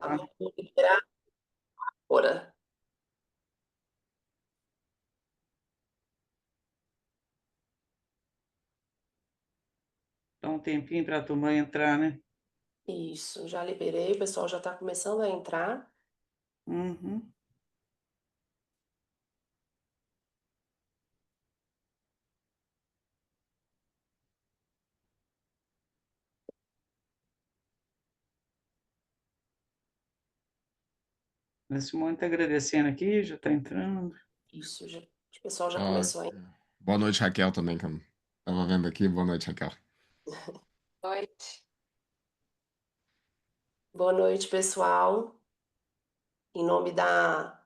Tá? Vou liberar agora. Dá um tempinho para a turma entrar, né? Isso, já liberei, o pessoal já está começando a entrar. Uhum. A Simone está agradecendo aqui, já está entrando. Isso, o pessoal já Ó, começou a entrar. boa noite, Raquel, também, que eu estava vendo aqui. Boa noite, Raquel. Noite. Boa noite, pessoal. Em nome da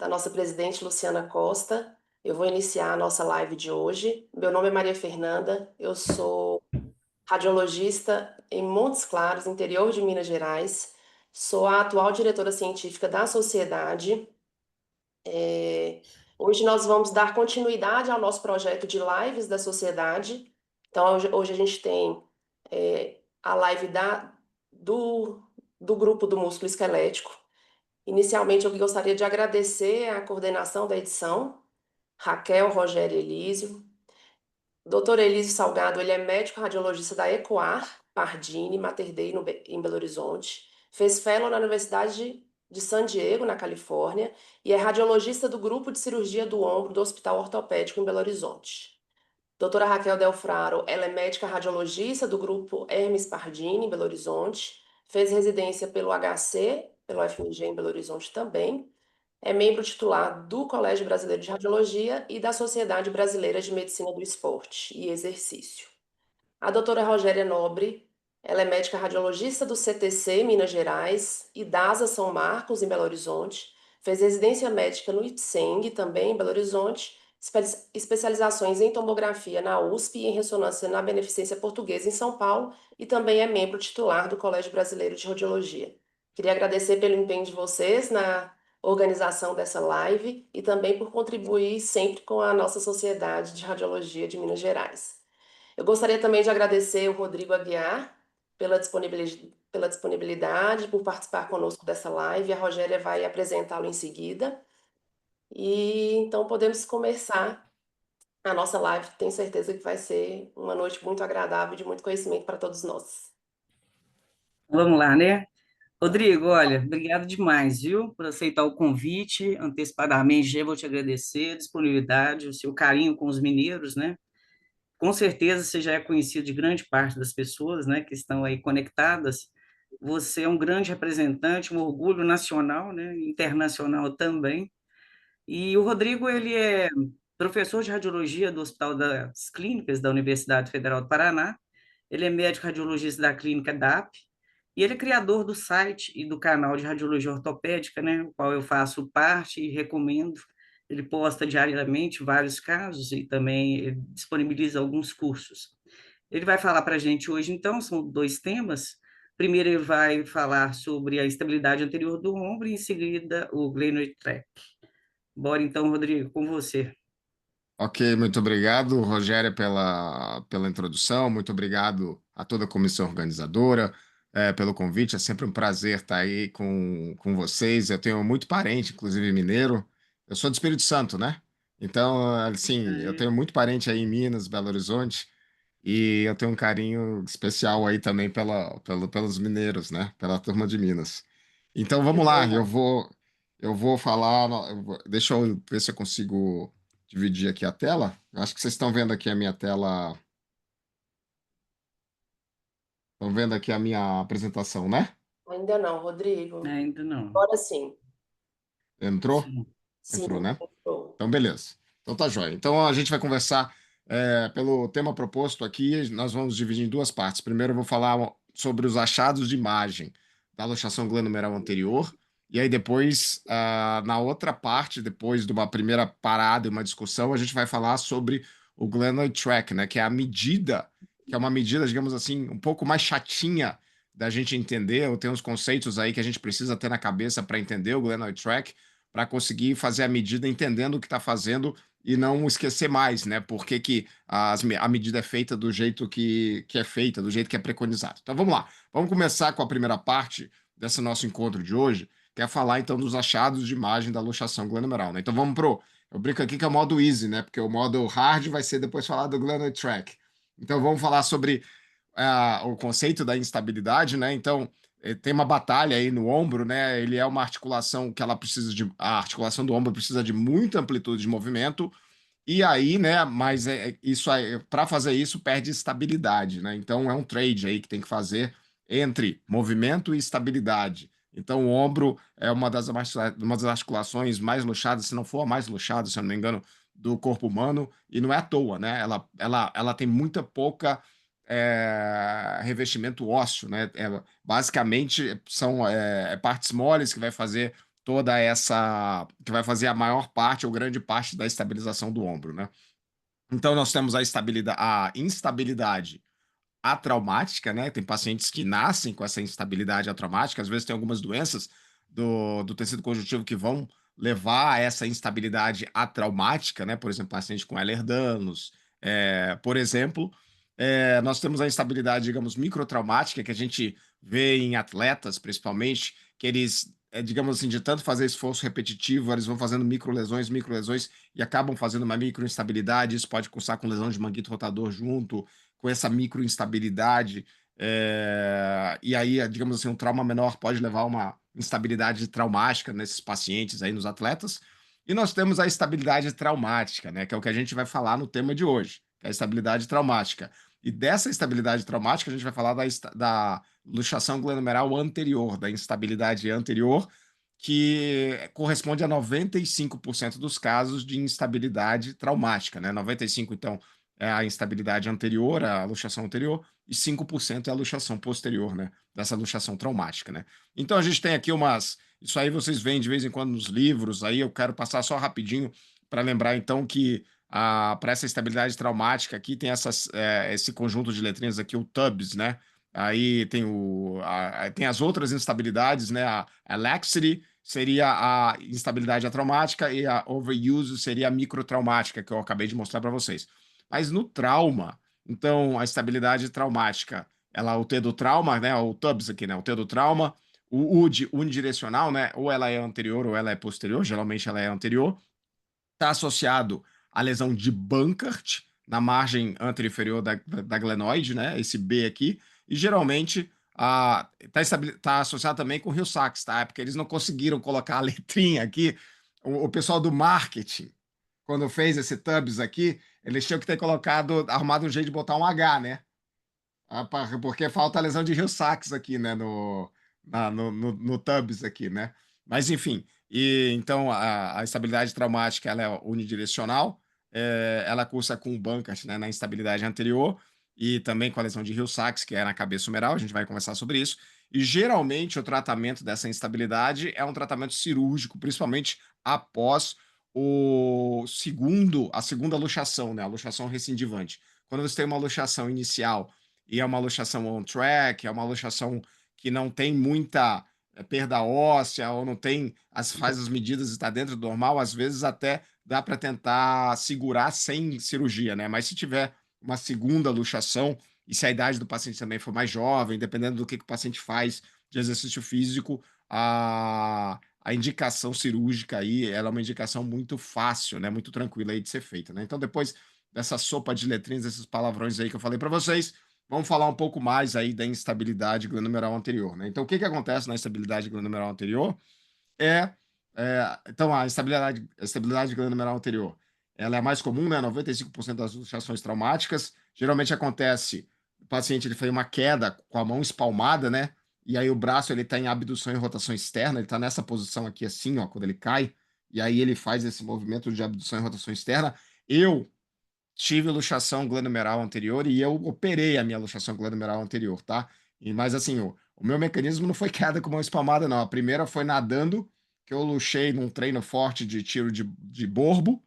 nossa presidente Luciana Costa, eu vou iniciar a nossa live de hoje. Meu nome é Maria Fernanda, eu sou radiologista em Montes Claros, interior de Minas Gerais. Sou a atual diretora científica da sociedade. Hoje nós vamos dar continuidade ao nosso projeto de lives da sociedade. Então, hoje a gente tem a live do grupo do músculo esquelético. Inicialmente, eu gostaria de agradecer a coordenação da edição, Raquel, Rogério e Elísio. Doutor Elísio Salgado, ele é médico radiologista da Ecoar, Pardini, Mater Dei, em Belo Horizonte. Fez fellow na Universidade de San Diego, na Califórnia, e é radiologista do grupo de cirurgia do ombro do Hospital Ortopédico em Belo Horizonte. Doutora Raquel Delfraro, ela é médica radiologista do grupo Hermes Pardini, em Belo Horizonte. Fez residência pelo HC, pelo FMG em Belo Horizonte também. É membro titular do Colégio Brasileiro de Radiologia e da Sociedade Brasileira de Medicina do Esporte e Exercício. A doutora Rogéria Nobre, ela é médica radiologista do CTC em Minas Gerais e da ASA São Marcos, em Belo Horizonte. Fez residência médica no IPSENG, também em Belo Horizonte, especializações em tomografia na USP e em ressonância na Beneficência Portuguesa, em São Paulo, e também é membro titular do Colégio Brasileiro de Radiologia. Queria agradecer pelo empenho de vocês na organização dessa live e também por contribuir sempre com a nossa Sociedade de Radiologia de Minas Gerais. Eu gostaria também de agradecer o Rodrigo Aguiar pela disponibilidade, por participar conosco dessa live. A Rogéria vai apresentá-lo em seguida. E então podemos começar a nossa live. Tenho certeza que vai ser uma noite muito agradável e de muito conhecimento para todos nós. Vamos lá, né? Rodrigo, olha, obrigado demais, viu, por aceitar o convite antecipadamente. Já vou te agradecer a disponibilidade, o seu carinho com os mineiros, né? Com certeza você já é conhecido de grande parte das pessoas, né, que estão aí conectadas. Você é um grande representante, um orgulho nacional, né, internacional também. E o Rodrigo, ele é professor de radiologia do Hospital das Clínicas da Universidade Federal do Paraná. Ele é médico radiologista da clínica DAP. E ele é criador do site e do canal de radiologia ortopédica, né, o qual eu faço parte e recomendo. Ele posta diariamente vários casos e também ele disponibiliza alguns cursos. Ele vai falar para a gente hoje, então, são dois temas. Primeiro, ele vai falar sobre a estabilidade anterior do ombro e, em seguida, o glenoid tract. Bora então, Rodrigo, com você. Ok, muito obrigado, Rogéria, pela introdução. Muito obrigado a toda a comissão organizadora, pelo convite. É sempre um prazer estar aí com vocês. Eu tenho muito parente, inclusive mineiro. Eu sou do Espírito Santo, né? Então, assim, eu tenho muito parente aí em Minas, Belo Horizonte, e eu tenho um carinho especial aí também pelos mineiros, né? Pela turma de Minas. Então, Que vamos lá. bom. Eu vou falar. Deixa eu ver se eu consigo dividir aqui a tela. Eu acho que vocês estão vendo aqui a minha tela. Estão vendo aqui a minha apresentação, né? Ainda não, Rodrigo. Ainda não. Agora sim. Entrou? Sim. Sim, Entrou, né? estou. Então, beleza. Então tá jóia. Então a gente vai conversar pelo tema proposto aqui. Nós vamos dividir em duas partes. Primeiro eu vou falar sobre os achados de imagem da luxação glenomerular anterior. E aí depois, na outra parte, depois de uma primeira parada e uma discussão, a gente vai falar sobre o glenoid tract, né? Que é a medida, que é uma medida, digamos assim, um pouco mais chatinha da gente entender. Ou tem uns conceitos aí que a gente precisa ter na cabeça para entender o glenoid tract, para conseguir fazer a medida entendendo o que está fazendo e não esquecer mais, né? Por que que a medida é feita do jeito que é feita, do jeito que é preconizado. Então vamos lá. Vamos começar com a primeira parte desse nosso encontro de hoje, que é falar, então, dos achados de imagem da luxação glenomeral, né? Então, vamos pro... Eu brinco aqui que é o modo easy, né? Porque o modo hard vai ser depois falar do glenoid tract. Então, vamos falar sobre o conceito da instabilidade, né? Então, tem uma batalha aí no ombro, né? Ele é uma articulação que ela precisa de... A articulação do ombro precisa de muita amplitude de movimento, e aí, né, mas isso aí, para fazer isso, perde estabilidade, né? Então é um trade aí que tem que fazer entre movimento e estabilidade. Então o ombro é uma das articulações mais luxadas, se não for a mais luxada, se eu não me engano, do corpo humano, e não é à toa, né? Ela tem muita pouca revestimento ósseo, né? Basicamente são partes moles que vai fazer toda essa, que vai fazer a maior parte ou grande parte da estabilização do ombro, né? Então nós temos a instabilidade atraumática, né? Tem pacientes que nascem com essa instabilidade atraumática, às vezes tem algumas doenças do tecido conjuntivo que vão levar a essa instabilidade atraumática, né? Por exemplo, paciente com Ehlers-Danlos, por exemplo. Nós temos a instabilidade, digamos, microtraumática, que a gente vê em atletas, principalmente, que eles, digamos assim, de tanto fazer esforço repetitivo, eles vão fazendo microlesões, e acabam fazendo uma microinstabilidade, isso pode cursar com lesão de manguito rotador junto, com essa microinstabilidade, e aí, digamos assim, um trauma menor pode levar a uma instabilidade traumática nesses pacientes aí, nos atletas. E nós temos a estabilidade traumática, né, que é o que a gente vai falar no tema de hoje, que é a estabilidade traumática. E dessa estabilidade traumática, a gente vai falar da luxação glenomeral anterior, da instabilidade anterior, que corresponde a 95% dos casos de instabilidade traumática, né? 95%, então, é a instabilidade anterior, a luxação anterior, e 5% é a luxação posterior, né? Dessa luxação traumática, né? Então a gente tem aqui umas. Isso aí vocês veem de vez em quando nos livros, aí eu quero passar só rapidinho para lembrar, então, que para essa estabilidade traumática aqui tem esse conjunto de letrinhas aqui, o TUBS, né? Aí tem, tem as outras instabilidades, né? A laxity seria a instabilidade atraumática e a overuse seria a microtraumática, que eu acabei de mostrar para vocês. Mas no trauma, então, a estabilidade traumática, o T do trauma, né? O TUBS aqui, né? O T do trauma, o UD unidirecional, né? Ou ela é anterior ou ela é posterior, geralmente ela é anterior, está associado à lesão de Bankert, na margem anterior da glenoide, né? Esse B aqui, e geralmente tá associado também com o Hill-Sachs, tá? Porque eles não conseguiram colocar a letrinha aqui. O pessoal do marketing, quando fez esse TUBS aqui, eles tinham que ter arrumado um jeito de botar um H, né? Porque falta a lesão de Hill-Sachs aqui, né? No TUBS aqui, né? Mas, enfim, então a estabilidade traumática ela é unidirecional, ela cursa com o Bankert, né, na instabilidade anterior, e também com a lesão de Hill-Sachs, que é na cabeça humeral, a gente vai conversar sobre isso. E geralmente o tratamento dessa instabilidade é um tratamento cirúrgico, principalmente após a segunda luxação, né, a luxação recidivante. Quando você tem uma luxação inicial e é uma luxação on track, é uma luxação que não tem muita perda óssea ou não tem, faz as medidas e está dentro do normal, às vezes até dá para tentar segurar sem cirurgia, né? Mas se tiver uma segunda luxação e se a idade do paciente também for mais jovem, dependendo do que o paciente faz de exercício físico, a indicação cirúrgica aí, ela é uma indicação muito fácil, né? Muito tranquila aí de ser feita, né? Então, depois dessa sopa de letrinhas, esses palavrões aí que eu falei para vocês, vamos falar um pouco mais aí da instabilidade glenomeral anterior, né? Então, o que acontece na instabilidade glenomeral anterior então, a estabilidade glenomeral anterior, ela é mais comum, né? 95% das luxações traumáticas. Geralmente acontece, o paciente ele fez uma queda com a mão espalmada, né? E aí o braço ele está em abdução e rotação externa, ele está nessa posição aqui assim, ó, quando ele cai, e aí ele faz esse movimento de abdução e rotação externa. Eu tive luxação glenomeral anterior e eu operei a minha luxação glenomeral anterior, tá? Mas assim, o meu mecanismo não foi queda com mão espalmada, não. A primeira foi nadando, que eu luxei num treino forte de tiro de borbo,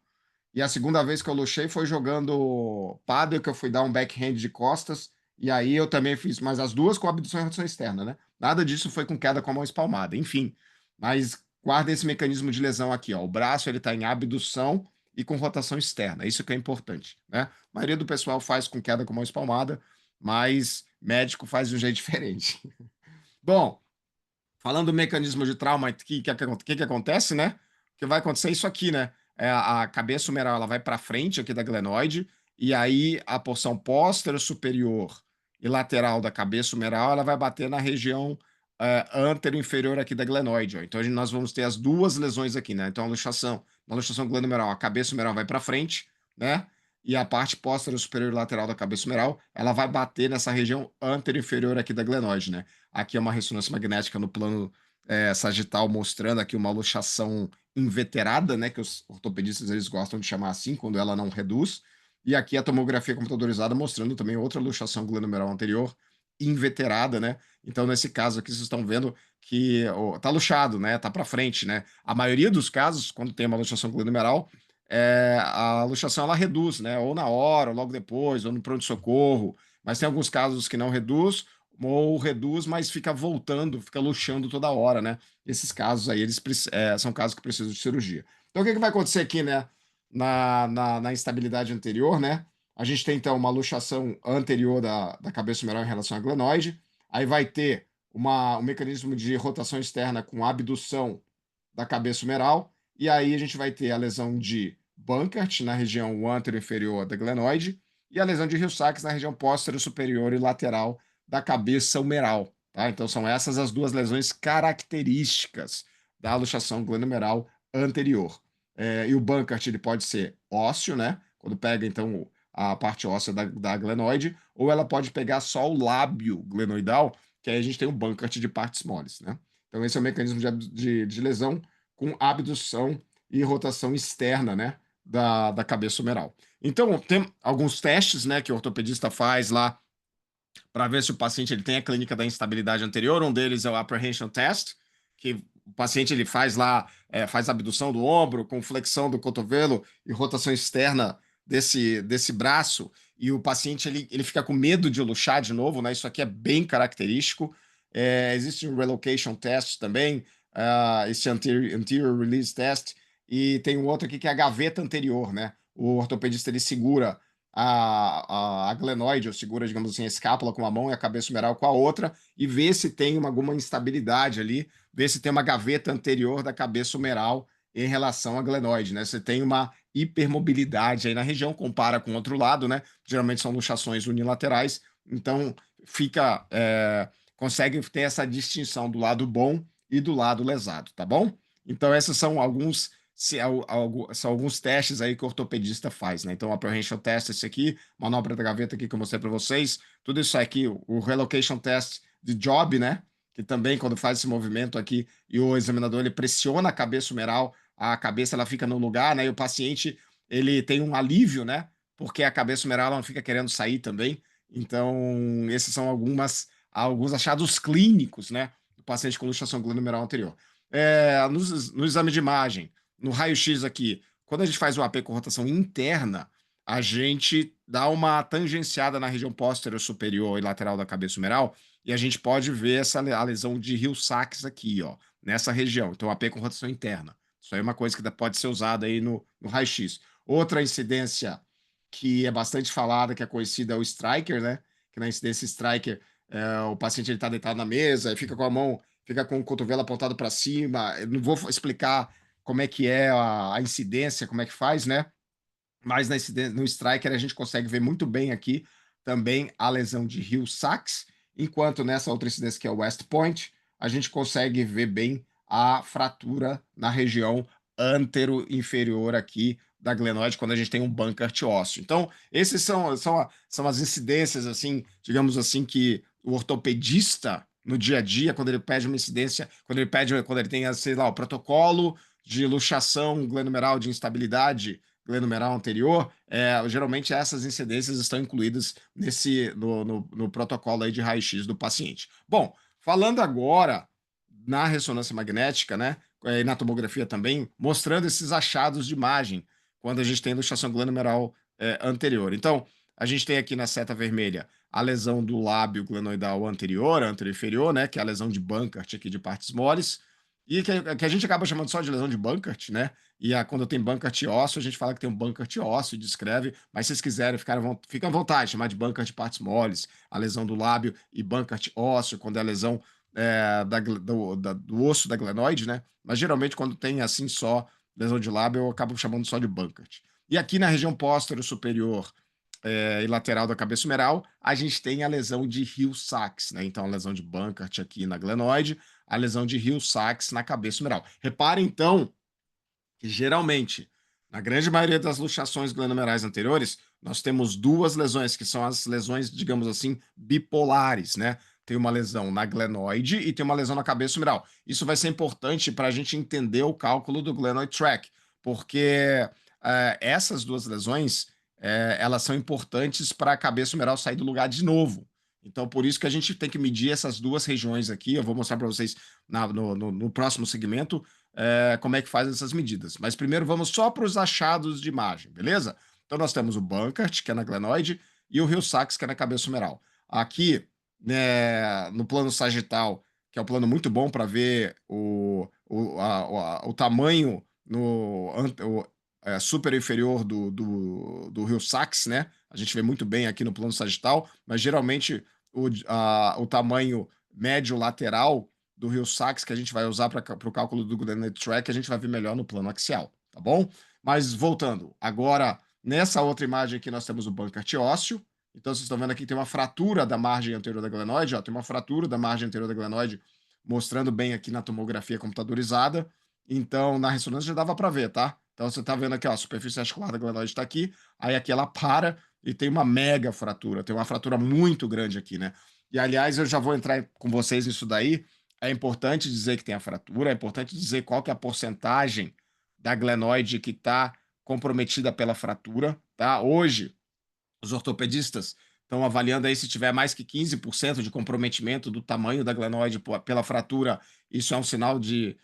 e a segunda vez que eu luxei foi jogando pádel, que eu fui dar um backhand de costas, e aí eu também fiz, mas as duas com abdução e rotação externa, né? Nada disso foi com queda com a mão espalmada, enfim. Mas guarda esse mecanismo de lesão aqui, ó. O braço ele tá em abdução e com rotação externa, isso que é importante, né? A maioria do pessoal faz com queda com mão espalmada, mas médico faz de um jeito diferente. Bom, Falando do mecanismo de trauma, que acontece, né? Que vai acontecer isso aqui, né? A cabeça humeral ela vai para frente aqui da glenoide, e aí a porção póstero superior e lateral da cabeça humeral ela vai bater na região antero-inferior aqui da glenoide. Ó. Então nós vamos ter as duas lesões aqui, né? Então na luxação glenohumeral, a cabeça humeral vai para frente, né? E a parte póstero superior e lateral da cabeça humeral ela vai bater nessa região antero-inferior aqui da glenoide, né? Aqui é uma ressonância magnética no plano sagital, mostrando aqui uma luxação inveterada, né, que os ortopedistas eles gostam de chamar assim, quando ela não reduz. E aqui a tomografia computadorizada mostrando também outra luxação glenomeral anterior inveterada, né? Então, nesse caso aqui, vocês estão vendo que tá luxado, né? Tá para frente, né? A maioria dos casos, quando tem uma luxação glenomeral, a luxação ela reduz, né? Ou na hora, ou logo depois, ou no pronto-socorro. Mas tem alguns casos que não reduz, ou reduz, mas fica voltando, fica luxando toda hora, né? Esses casos aí, são casos que precisam de cirurgia. Então, o que vai acontecer aqui, né? Na instabilidade anterior, né? A gente tem, então, uma luxação anterior da cabeça humeral em relação à glenoide. Aí vai ter um mecanismo de rotação externa com abdução da cabeça humeral. E aí a gente vai ter a lesão de Bankert na região antero-inferior da glenoide e a lesão de Hill-Sachs na região posterior-superior e lateral da cabeça humeral. Tá? Então são essas as duas lesões características da luxação glenohumeral anterior. E o Bankert ele pode ser ósseo, né? Quando pega então a parte óssea da glenoide, ou ela pode pegar só o lábio glenoidal, que aí a gente tem um Bankert de partes moles, né? Então esse é o mecanismo de lesão com abdução e rotação externa, né, da cabeça humeral. Então, tem alguns testes, né, que o ortopedista faz lá para ver se o paciente ele tem a clínica da instabilidade anterior. Um deles é o apprehension test, que o paciente ele faz lá, faz abdução do ombro com flexão do cotovelo e rotação externa desse braço, e o paciente ele fica com medo de luxar de novo, né? Isso aqui é bem característico. Existe um relocation test também, esse anterior release test, e tem um outro aqui que é a gaveta anterior, né? O ortopedista ele segura a glenoide, ou segura, digamos assim, a escápula com uma mão e a cabeça humeral com a outra, e vê se tem alguma instabilidade ali, vê se tem uma gaveta anterior da cabeça humeral em relação à glenoide, né? Você tem uma hipermobilidade aí na região, compara com o outro lado, né? Geralmente são luxações unilaterais, então consegue ter essa distinção do lado bom e do lado lesado, tá bom? Então esses são são alguns testes aí que o ortopedista faz, né? Então, o apprehension test, esse aqui, manobra da gaveta aqui que eu mostrei para vocês, tudo isso aqui, o relocation test de job, né? Que também, quando faz esse movimento aqui e o examinador ele pressiona a cabeça humeral, a cabeça ela fica no lugar, né? E o paciente ele tem um alívio, né? Porque a cabeça humeral ela não fica querendo sair também. Então, esses são alguns achados clínicos, né? Do paciente com luxação glenohumeral anterior. No exame de imagem, no raio-x aqui, quando a gente faz o AP com rotação interna, a gente dá uma tangenciada na região posterior superior e lateral da cabeça humeral, e a gente pode ver a lesão de Hill-Sachs aqui, ó, nessa região. Então, AP com rotação interna. Isso aí é uma coisa que pode ser usada aí no raio-x. Outra incidência que é bastante falada, que é conhecida, é o striker, né? Que na incidência striker, o paciente está deitado na mesa e fica com a mão, fica com o cotovelo apontado para cima. Eu não vou explicar como é que é a incidência, como é que faz, né? Mas no striker a gente consegue ver muito bem aqui também a lesão de Hill-Sachs, enquanto nessa outra incidência que é o West Point, a gente consegue ver bem a fratura na região antero-inferior aqui da glenoide, quando a gente tem um Bankert ósseo. Então, esses são as incidências, assim, digamos assim, que o ortopedista, no dia a dia, quando ele pede uma incidência, quando ele tem, sei lá, o protocolo de luxação glenomeral de instabilidade glenomeral anterior, geralmente essas incidências estão incluídas no protocolo aí de raio-x do paciente. Bom, falando agora na ressonância magnética, né, e na tomografia também, mostrando esses achados de imagem quando a gente tem luxação glenomeral anterior. Então, a gente tem aqui na seta vermelha a lesão do lábio glenoidal anterior, anterior-inferior, né, que é a lesão de Bankert aqui de partes moles, e que a gente acaba chamando só de lesão de Bankert, né? E quando tem Bankert ósseo, a gente fala que tem um Bankert ósseo e descreve, mas se vocês quiserem, fiquem à vontade, chamar de Bankert de partes moles, a lesão do lábio, e Bankert ósseo, quando é a lesão do osso da glenoide, né? Mas geralmente quando tem assim só lesão de lábio, eu acabo chamando só de Burkhardt. E aqui na região póstero superior e lateral da cabeça humeral, a gente tem a lesão de Hill-Sachs, né? Então, a lesão de Burkhardt aqui na glenoide, a lesão de Hill-Sachs na cabeça humeral. Repare, então, que geralmente, na grande maioria das luxações glenomerais anteriores, nós temos duas lesões, que são as lesões, digamos assim, bipolares, né? Tem uma lesão na glenoide e tem uma lesão na cabeça humeral. Isso vai ser importante para a gente entender o cálculo do glenoid tract, porque essas duas lesões, elas são importantes para a cabeça humeral sair do lugar de novo. Então, por isso que a gente tem que medir essas duas regiões aqui. Eu vou mostrar para vocês no próximo segmento como é que faz essas medidas. Mas primeiro vamos só para os achados de imagem, beleza? Então nós temos o Burkhardt, que é na glenoide, e o Hill-Sachs, que é na cabeça humeral. Aqui, né, no plano sagital, que é um plano muito bom para ver o tamanho super inferior do Hill-Sachs, né? A gente vê muito bem aqui no plano sagital, mas geralmente o tamanho médio lateral do Hill-Sachs, que a gente vai usar para o cálculo do glenoid tract, a gente vai ver melhor no plano axial, tá bom? Mas voltando, agora, nessa outra imagem aqui, nós temos o Burkhardt ósseo. Então, vocês estão vendo aqui que tem uma fratura da margem anterior da glenoide, ó, tem uma fratura da margem anterior da glenoide, mostrando bem aqui na tomografia computadorizada. Então, na ressonância já dava para ver, tá? Então, você está vendo aqui, ó, a superfície articular da glenoide está aqui, aí aqui ela para e tem uma mega fratura, tem uma fratura muito grande aqui, né? E, aliás, eu já vou entrar com vocês nisso daí. É importante dizer que tem a fratura, é importante dizer qual que é a porcentagem da glenoide que está comprometida pela fratura, tá? Hoje, os ortopedistas estão avaliando aí se tiver mais que 15% de comprometimento do tamanho da glenoide pela fratura, isso é um sinal de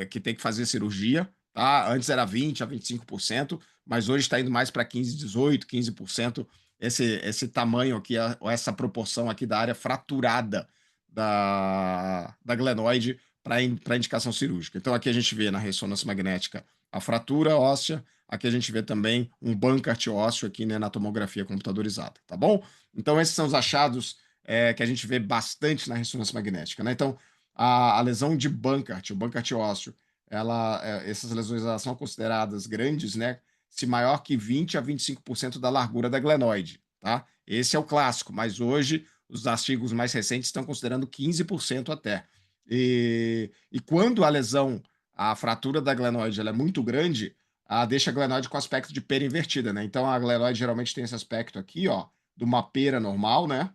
que tem que fazer cirurgia, tá? Antes era 20% a 25%, mas hoje está indo mais para 15%, 18%, 15%, esse tamanho aqui, essa proporção aqui da área fraturada da glenoide para indicação cirúrgica. Então, aqui a gente vê na ressonância magnética a fratura óssea, aqui a gente vê também um Burkhardt ósseo aqui, né, na tomografia computadorizada, tá bom? Então, esses são os achados que a gente vê bastante na ressonância magnética, né? Então, a lesão de Burkhardt, o Burkhardt ósseo, essas lesões elas são consideradas grandes, né? Se maior que 20% a 25% da largura da glenoide, tá? Esse é o clássico, mas hoje os artigos mais recentes estão considerando 15% até. E quando a lesão, a fratura da glenoide ela é muito grande, deixa a glenoide com aspecto de pera invertida, né? Então a glenoide geralmente tem esse aspecto aqui, ó, de uma pera normal, né?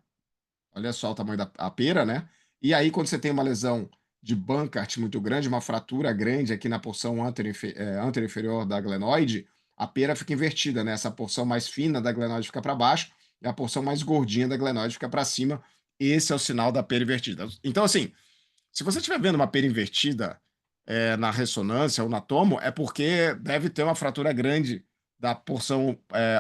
Olha só o tamanho da pera, né? E aí, quando você tem uma lesão de Burkhardt muito grande, uma fratura grande aqui na porção anterior-inferior da glenoide, a pera fica invertida, né? Essa porção mais fina da glenoide fica para baixo e a porção mais gordinha da glenoide fica para cima. Esse é o sinal da pera invertida. Então, assim, se você estiver vendo uma pera invertida na ressonância ou na tomo, é porque deve ter uma fratura grande da porção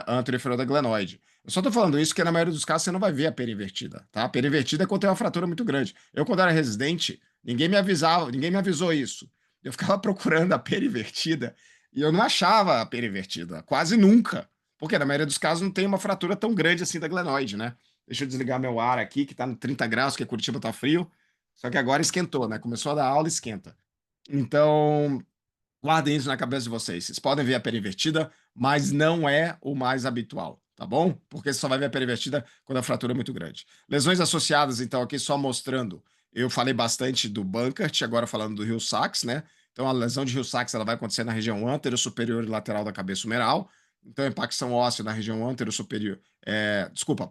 anterior-inferior da glenoide. Eu só tô falando isso porque na maioria dos casos você não vai ver a pera invertida, tá? A pera invertida é quando tem uma fratura muito grande. Eu, quando era residente, ninguém me avisava, ninguém me avisou isso. Eu ficava procurando a pera invertida e eu não achava a pera invertida, quase nunca. Porque na maioria dos casos não tem uma fratura tão grande assim da glenoide, né? Deixa eu desligar meu ar aqui, que tá no 30 graus, que Curitiba tá frio. Só que agora esquentou, né? Começou a dar aula, esquenta. Então, guardem isso na cabeça de vocês. Vocês podem ver a pera invertida, mas não é o mais habitual, tá bom? Porque você só vai ver a pera invertida quando a fratura é muito grande. Lesões associadas, então, aqui só mostrando. Eu falei bastante do Burkhardt, agora falando do Hill-Sachs, né? Então, a lesão de Hill-Sachs ela vai acontecer na região antero, superior e lateral da cabeça humeral. Então, a impacção óssea na região antero, superior,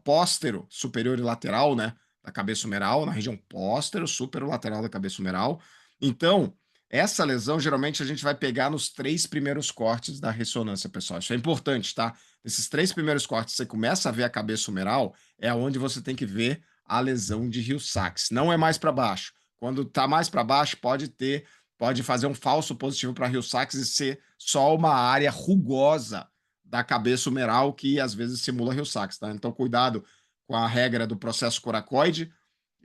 póstero, superior e lateral, né? Da cabeça humeral, na região póstero, superior lateral da cabeça humeral. Então, essa lesão, geralmente, a gente vai pegar nos 3 primeiros cortes da ressonância, pessoal. Isso é importante, tá? Nesses 3 primeiros cortes, você começa a ver a cabeça humeral, é onde você tem que ver a lesão de Hill-Sachs. Não é mais para baixo. Quando tá mais para baixo, pode fazer um falso positivo para Hill-Sachs e ser só uma área rugosa da cabeça humeral que às vezes simula Hill-Sachs, tá? Então, cuidado com a regra do processo coracoide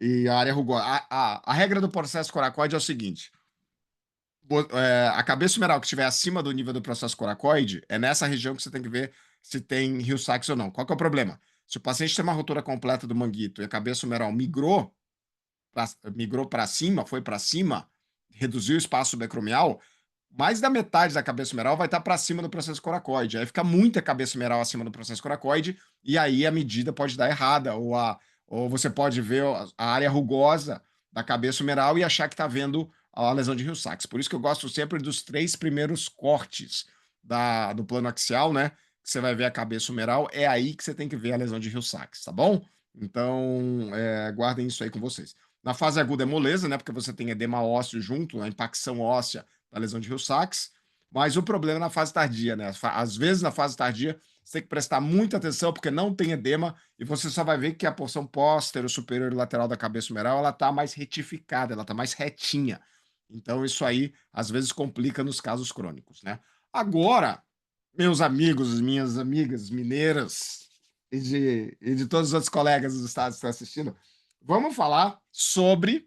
e a área rugosa. A regra do processo coracoide é o seguinte: a cabeça humeral que estiver acima do nível do processo coracoide, é nessa região que você tem que ver se tem Hill-Sachs ou não. Qual que é o problema? Se o paciente tem uma ruptura completa do manguito e a cabeça humeral migrou, migrou para cima, foi para cima, reduziu o espaço subacromial, mais da metade da cabeça humeral vai estar para cima do processo coracoide. Aí fica muita cabeça humeral acima do processo coracoide, e aí a medida pode dar errada, ou você pode ver a área rugosa da cabeça humeral e achar que está vendo a lesão de Hill-Sachs. Por isso que eu gosto sempre dos 3 primeiros cortes do plano axial, né? Que você vai ver a cabeça humeral, é aí que você tem que ver a lesão de Hill-Sachs, tá bom? Então, guardem isso aí com vocês. Na fase aguda é moleza, né? Porque você tem edema ósseo junto, a impacção óssea da lesão de Hill-Sachs, mas o problema é na fase tardia, né? Às vezes, na fase tardia, você tem que prestar muita atenção, porque não tem edema, e você só vai ver que a porção póstero, superior e lateral da cabeça humeral, ela tá mais retificada, ela tá mais retinha. Então, isso aí, às vezes, complica nos casos crônicos, né? Agora, meus amigos, minhas amigas mineiras e de todos os outros colegas dos estados que estão assistindo, vamos falar sobre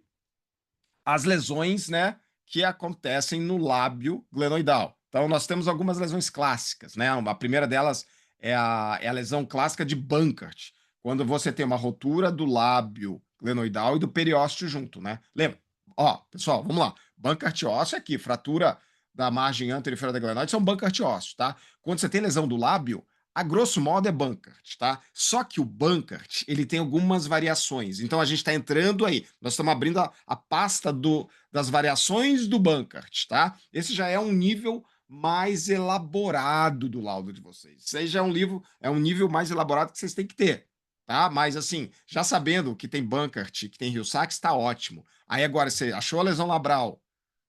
as lesões, né, que acontecem no lábio glenoidal. Então, nós temos algumas lesões clássicas, né? A primeira delas é a lesão clássica de Bankert, quando você tem uma rotura do lábio glenoidal e do periósteo junto, né? Lembra? Ó, pessoal, vamos lá. Bankert ósseo aqui, fratura da margem anterior da glenoide são Bankert ósseo, tá? Quando você tem lesão do lábio, a grosso modo é Bankert, tá? Só que o Bankert, ele tem algumas variações. Então a gente está entrando aí, nós estamos abrindo a pasta das variações do Bankert, tá? Esse já é um nível mais elaborado do laudo de vocês. Esse já é um nível mais elaborado que vocês têm que ter, tá? Mas assim, já sabendo que tem Bankert, que tem Hill-Sachs, tá ótimo. Aí agora você achou a lesão labral,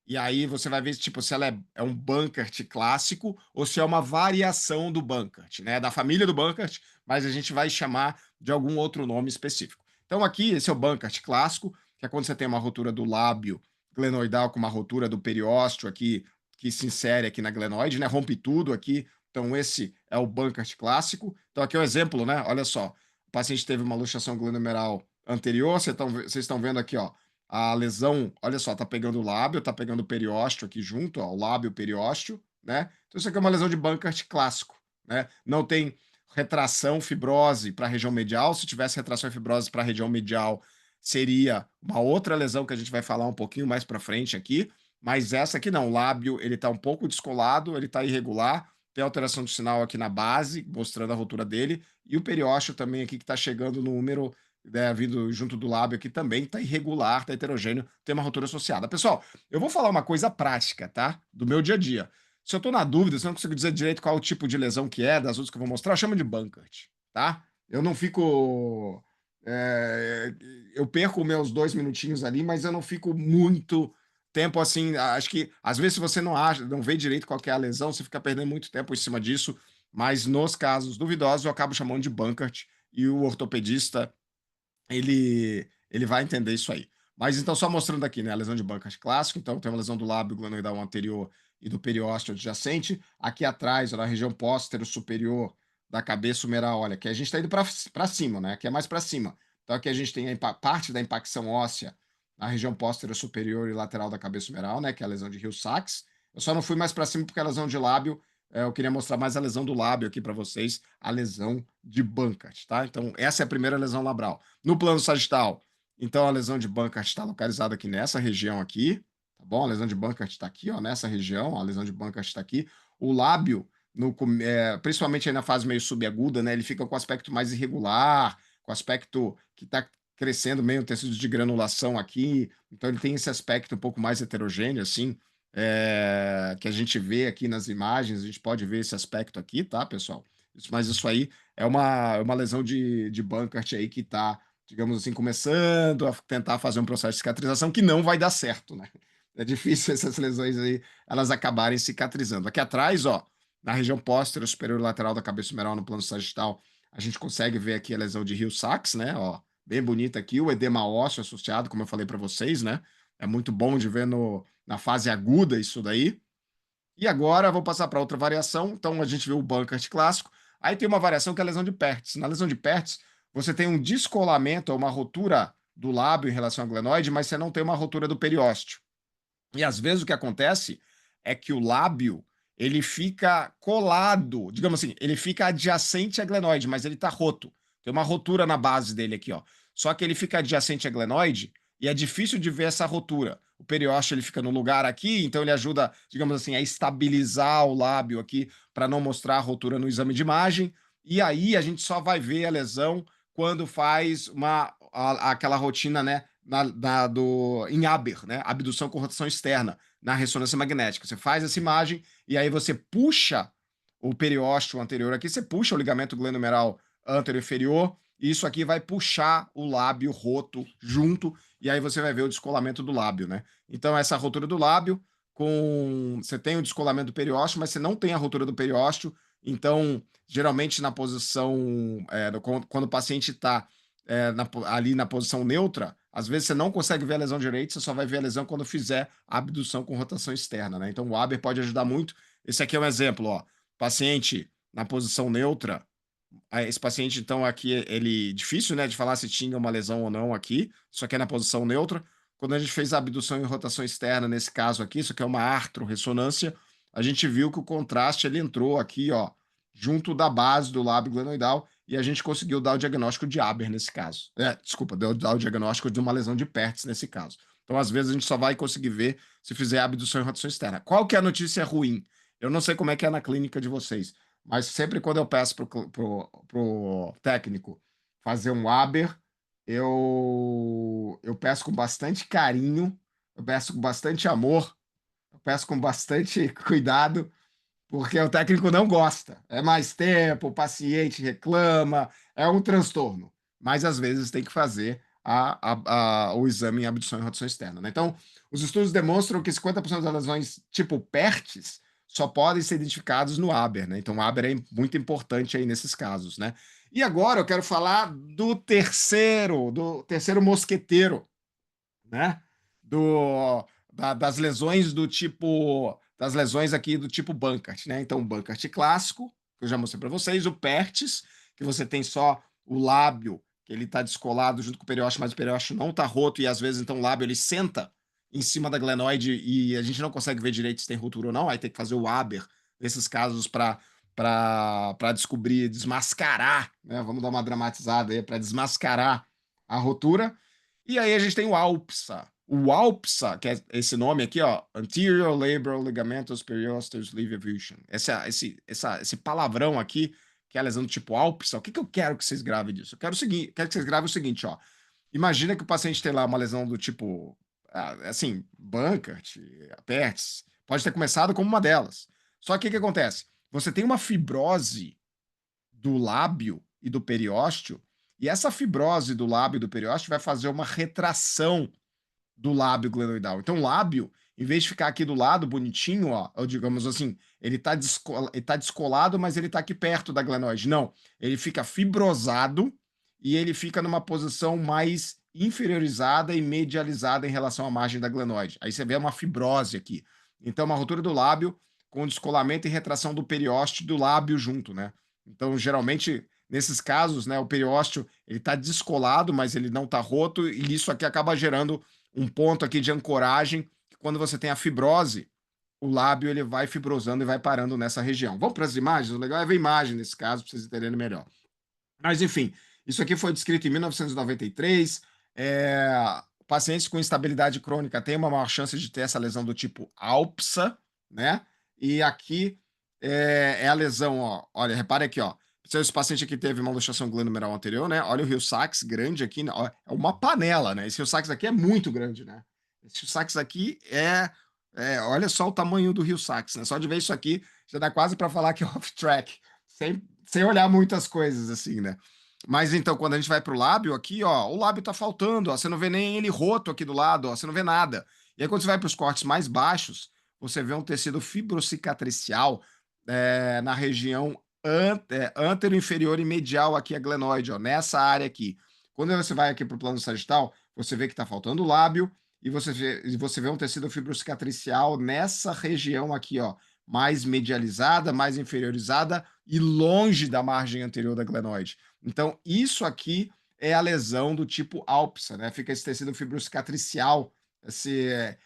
e aí você vai ver tipo, se ela é um Bankert clássico ou se é uma variação do Bankert, né? Da família do Bankert, mas a gente vai chamar de algum outro nome específico. Então aqui, esse é o Bankert clássico, que é quando você tem uma rotura do lábio glenoidal com uma rotura do periósteo aqui, que se insere aqui na glenoide, né? Rompe tudo aqui. Então esse é o Bankert clássico. Então aqui é um exemplo, né? Olha só, o paciente teve uma luxação glenomeral anterior, vocês estão vendo aqui, ó, a lesão, olha só, tá pegando o lábio, tá pegando o periósteo aqui junto, ó, o lábio, o periósteo, né? Então isso aqui é uma lesão de Bankert clássico, né? Não tem retração, fibrose para a região medial. Se tivesse retração e fibrose para a região medial, seria uma outra lesão que a gente vai falar um pouquinho mais para frente aqui, mas essa aqui não, o lábio, ele tá um pouco descolado, ele tá irregular, tem alteração de sinal aqui na base, mostrando a rotura dele, e o periósteo também aqui que tá chegando no número, né, vindo junto do lábio aqui também, tá irregular, tá heterogêneo, tem uma rotura associada. Pessoal, eu vou falar uma coisa prática, tá? Do meu dia a dia. Se eu tô na dúvida, se eu não consigo dizer direito qual o tipo de lesão que é, das outras que eu vou mostrar, eu chamo de Bankert, tá? Eu não fico. é, eu perco meus 2 minutinhos ali, mas eu não fico muito tempo assim. Acho que às vezes, se você não vê direito qual que é a lesão, você fica perdendo muito tempo em cima disso. Mas nos casos duvidosos, eu acabo chamando de Bankert e o ortopedista ele vai entender isso aí. Mas então, só mostrando aqui, né, a lesão de Bankert clássico, então tem uma lesão do lábio glenoidal anterior e do periósteo adjacente. Aqui atrás, na região póstero superior da cabeça humeral, olha, que a gente está indo para cima, né? Aqui é mais para cima. Então aqui a gente tem parte da impacção óssea na região póstero superior e lateral da cabeça humeral, né, que é a lesão de Hill-Sachs. Eu só não fui mais para cima porque a lesão de lábio, eu queria mostrar mais a lesão do lábio aqui para vocês, a lesão de Bankert, tá? Então essa é a primeira lesão labral. No plano sagital, então a lesão de Bankert está localizada aqui nessa região aqui, tá bom? A lesão de Bankert está aqui, ó, nessa região, a lesão de Bankert está aqui. O lábio, principalmente aí na fase meio subaguda, né, ele fica com aspecto mais irregular, com aspecto que está crescendo meio tecido de granulação aqui, então ele tem esse aspecto um pouco mais heterogêneo, assim, que a gente vê aqui nas imagens, a gente pode ver esse aspecto aqui, tá, pessoal? Mas isso aí é uma lesão de Bankert aí que está, digamos assim, começando a tentar fazer um processo de cicatrização que não vai dar certo, né? É difícil essas lesões aí, elas acabarem cicatrizando. Aqui atrás, ó, na região póstera superior lateral da cabeça humeral no plano sagital, a gente consegue ver aqui a lesão de Hill-Sachs, né? Ó, bem bonita aqui, o edema ósseo associado, como eu falei para vocês, né? É muito bom de ver na fase aguda isso daí. E agora vou passar para outra variação. Então a gente viu o Bankert clássico. Aí tem uma variação que é a lesão de Pertz. Na lesão de Pertz, você tem um descolamento, uma rotura do lábio em relação à glenoide, mas você não tem uma rotura do periósteo. E às vezes o que acontece é que o lábio ele fica colado, digamos assim, ele fica adjacente à glenoide, mas ele está roto. Tem uma rotura na base dele aqui, ó. Só que ele fica adjacente à glenoide e é difícil de ver essa rotura. O periósteo ele fica no lugar aqui, então ele ajuda, digamos assim, a estabilizar o lábio aqui para não mostrar a rotura no exame de imagem. E aí a gente só vai ver a lesão quando faz aquela rotina, né, em Aber, né, abdução com rotação externa, na ressonância magnética. Você faz essa imagem e aí você puxa o periósteo anterior aqui, você puxa o ligamento glenomeral anterior inferior, e isso aqui vai puxar o lábio roto junto, e aí você vai ver o descolamento do lábio, né? Então, essa rotura do lábio, você tem o descolamento do periósteo, mas você não tem a rotura do periósteo, então, geralmente na posição, quando o paciente está ali na posição neutra, às vezes você não consegue ver a lesão direita, você só vai ver a lesão quando fizer a abdução com rotação externa, né? Então, o Aber pode ajudar muito. Esse aqui é um exemplo, ó. Paciente na posição neutra, esse paciente, então, aqui, ele difícil, né, de falar se tinha uma lesão ou não aqui, isso aqui é na posição neutra. Quando a gente fez a abdução e rotação externa, nesse caso aqui, isso aqui é uma artrorressonância, a gente viu que o contraste, ele entrou aqui, ó, junto da base do lábio glenoidal, e a gente conseguiu dar o diagnóstico de Aber nesse caso. Desculpa, dar o diagnóstico de uma lesão de Pertz nesse caso. Então, às vezes, a gente só vai conseguir ver se fizer a abdução e rotação externa. Qual que é a notícia ruim? Eu não sei como é que é na clínica de vocês, mas sempre quando eu peço pro técnico fazer um Aber, eu peço com bastante carinho, eu peço com bastante amor, eu peço com bastante cuidado, porque o técnico não gosta. É mais tempo, o paciente reclama, é um transtorno. Mas às vezes tem que fazer o exame em abdução e rotação externa, né? Então, os estudos demonstram que 50% das lesões tipo Pertz só podem ser identificados no Aber, né? Então, o Aber é muito importante aí nesses casos, né? E agora eu quero falar do terceiro mosqueteiro, né? Das lesões das lesões aqui do tipo Bankart, né? Então, o Bankart clássico, que eu já mostrei para vocês, o Pertz, que você tem só o lábio, que ele está descolado junto com o periósteo, mas o periósteo não está roto, e às vezes, então, o lábio ele senta em cima da glenoide e a gente não consegue ver direito se tem rotura ou não, aí tem que fazer o Aber nesses casos para descobrir, desmascarar, né? Vamos dar uma dramatizada aí para desmascarar a rotura. E aí a gente tem o ALPSA. O ALPSA, que é esse nome aqui, ó, Anterior Labral Ligamentous Periosteus Sleeve Avulsion. Esse palavrão aqui, que é a lesão do tipo ALPSA, o que eu quero que vocês gravem disso? Eu quero que vocês gravem o seguinte, ó. Imagina que o paciente tem lá uma lesão do tipo, assim, Bankart, Pertz, pode ter começado como uma delas. Só que o que acontece? Você tem uma fibrose do lábio e do periósteo, e essa fibrose do lábio e do periósteo vai fazer uma retração do lábio glenoidal. Então, o lábio, em vez de ficar aqui do lado bonitinho, ó, ou digamos assim, ele tá descolado, mas ele tá aqui perto da glenoide. Não, ele fica fibrosado e ele fica numa posição mais inferiorizada e medializada em relação à margem da glenoide. Aí você vê uma fibrose aqui. Então, uma rotura do lábio com descolamento e retração do periósteo e do lábio junto, né? Então, geralmente, nesses casos, né, o periósteo ele está descolado, mas ele não está roto, e isso aqui acaba gerando um ponto aqui de ancoragem, que quando você tem a fibrose, o lábio ele vai fibrosando e vai parando nessa região. Vamos para as imagens? O legal é ver a imagem nesse caso, para vocês entenderem melhor. Mas, enfim, isso aqui foi descrito em 1993. Pacientes com instabilidade crônica têm uma maior chance de ter essa lesão do tipo ALPSA, né? E aqui é a lesão, ó. Olha, repare aqui, ó. Esse paciente aqui teve uma luxação glenomeral anterior, né? Olha o Hill-Sachs grande aqui, né? Ó, é uma panela, né? Esse Hill-Sachs aqui é muito grande, né? Esse Hill-Sachs aqui olha só o tamanho do Hill-Sachs, né? Só de ver isso aqui já dá quase para falar que é off-track, sem olhar muitas coisas assim, né? Mas então, quando a gente vai pro lábio aqui, ó, o lábio tá faltando, ó, você não vê nem ele roto aqui do lado, ó, você não vê nada. E aí, quando você vai para os cortes mais baixos, você vê um tecido fibrocicatricial na região antero-inferior e medial aqui a glenoide, ó, nessa área aqui. Quando você vai aqui para o plano sagital, você vê que está faltando o lábio e você vê um tecido fibrocicatricial nessa região aqui, ó, mais medializada, mais inferiorizada e longe da margem anterior da glenoide. Então, isso aqui é a lesão do tipo ALPSA, né? Fica esse tecido fibrocicatricial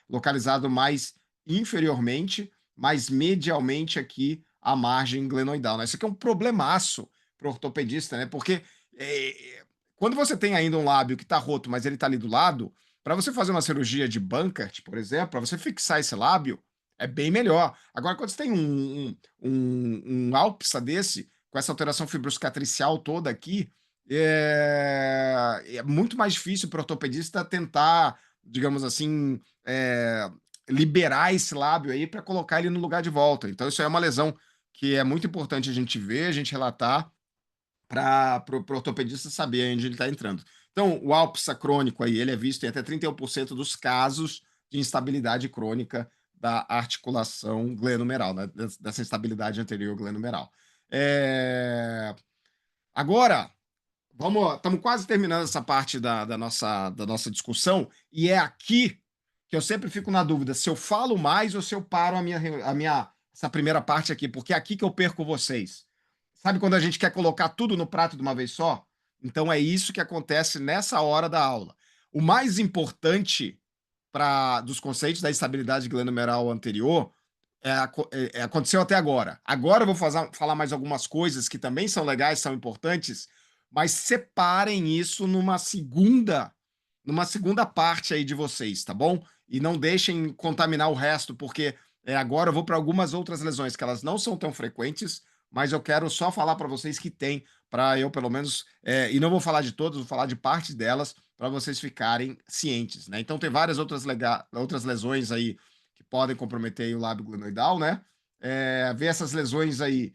localizado mais inferiormente, mais medialmente aqui a margem glenoidal, né? Isso aqui é um problemaço para o ortopedista, né? Porque quando você tem ainda um lábio que está roto, mas ele está ali do lado, Para você fazer uma cirurgia de Bankert, por exemplo, para você fixar esse lábio, é bem melhor. Agora, quando você tem um Alpsa desse, com essa alteração fibroscatricial toda aqui, é muito mais difícil para o ortopedista tentar, digamos assim, liberar esse lábio aí para colocar ele no lugar de volta. Então, isso aí é uma lesão que é muito importante a gente ver, a gente relatar para o ortopedista saber onde ele está entrando. Então, o Alpsa crônico aí, ele é visto em até 31% dos casos de instabilidade crônica da articulação glenomeral, né, dessa instabilidade anterior glenomeral. Agora, estamos quase terminando essa parte da nossa discussão, e é aqui que eu sempre fico na dúvida se eu falo mais ou se eu paro essa primeira parte aqui, porque é aqui que eu perco vocês. Sabe quando a gente quer colocar tudo no prato de uma vez só? Então é isso que acontece nessa hora da aula. O mais importante dos conceitos da estabilidade glenomeral anterior aconteceu até agora. Agora eu vou falar mais algumas coisas que também são legais, são importantes, mas separem isso numa segunda parte aí de vocês, tá bom? E não deixem contaminar o resto, porque agora eu vou para algumas outras lesões que elas não são tão frequentes, mas eu quero só falar para vocês que tem, para eu pelo menos, e não vou falar de todas, vou falar de parte delas, para vocês ficarem cientes, né? Então tem várias outras lesões aí que podem comprometer aí o lábio glenoidal, né? Ver essas lesões aí,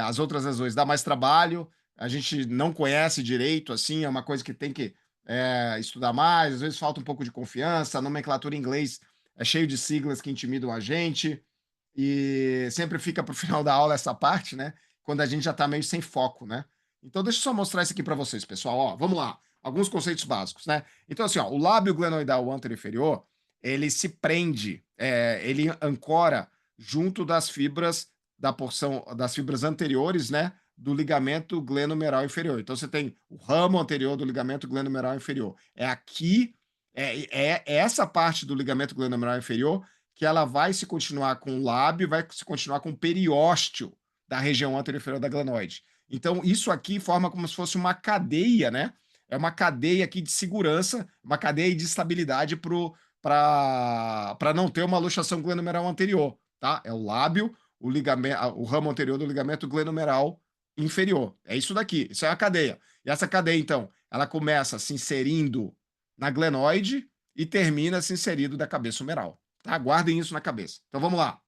as outras lesões dá mais trabalho, a gente não conhece direito, assim, é uma coisa que tem que estudar mais, às vezes falta um pouco de confiança, a nomenclatura em inglês é cheio de siglas que intimidam a gente, e sempre fica para o final da aula essa parte, né? Quando a gente já está meio sem foco, né? Então deixa eu só mostrar isso aqui para vocês, pessoal. Ó, vamos lá, alguns conceitos básicos, né? Então assim, ó, o lábio glenoidal anterior-inferior, ele se prende, ele ancora junto das fibras das fibras anteriores, né, do ligamento glenomeral inferior. Então você tem o ramo anterior do ligamento glenomeral inferior. É aqui, é essa parte do ligamento glenomeral inferior que ela vai se continuar com o lábio, vai se continuar com o periósteo da região anterior-inferior da glenoide. Então isso aqui forma como se fosse uma cadeia, né? É uma cadeia aqui de segurança, uma cadeia de estabilidade para não ter uma luxação glenomeral anterior, tá? É o lábio, o ramo anterior do ligamento glenomeral inferior. É isso daqui, isso é a cadeia. E essa cadeia, então, ela começa se inserindo na glenoide e termina se inserindo da cabeça humeral. Tá? Guardem isso na cabeça. Então vamos lá.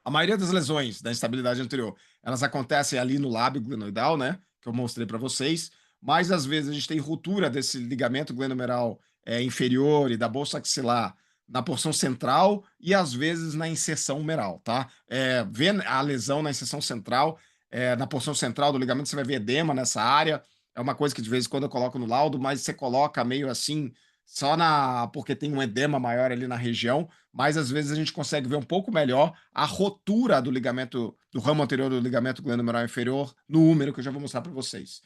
A maioria das lesões da instabilidade anterior, elas acontecem ali no lábio glenoidal, né? Que eu mostrei para vocês. Mas às vezes a gente tem ruptura desse ligamento glenomeral inferior e da bolsa axilar na porção central e às vezes na inserção humeral, tá? Vê a lesão na inserção central, na porção central do ligamento, você vai ver edema nessa área. É uma coisa que de vez em quando eu coloco no laudo, mas você coloca meio assim, porque tem um edema maior ali na região, mas às vezes a gente consegue ver um pouco melhor a rotura do ligamento, do ramo anterior do ligamento glenomeral inferior no úmero, que eu já vou mostrar para vocês.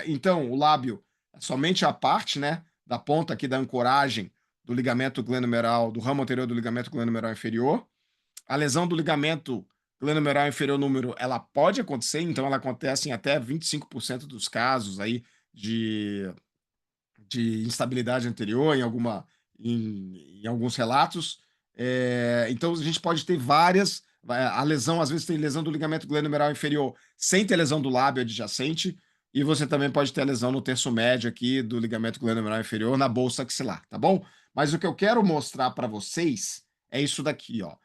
Então, o lábio é somente a parte, né, da ponta aqui da ancoragem do ligamento glenomeral, do ramo anterior do ligamento glenomeral inferior. A lesão do ligamento glenomeral inferior número, ela pode acontecer, então ela acontece em até 25% dos casos aí de instabilidade anterior em alguns relatos. Então a gente pode ter várias. A lesão, às vezes, tem lesão do ligamento glenomeral inferior sem ter lesão do lábio adjacente, e você também pode ter a lesão no terço médio aqui do ligamento glenomeral inferior na bolsa axilar, tá bom? Mas o que eu quero mostrar para vocês é isso daqui, ó.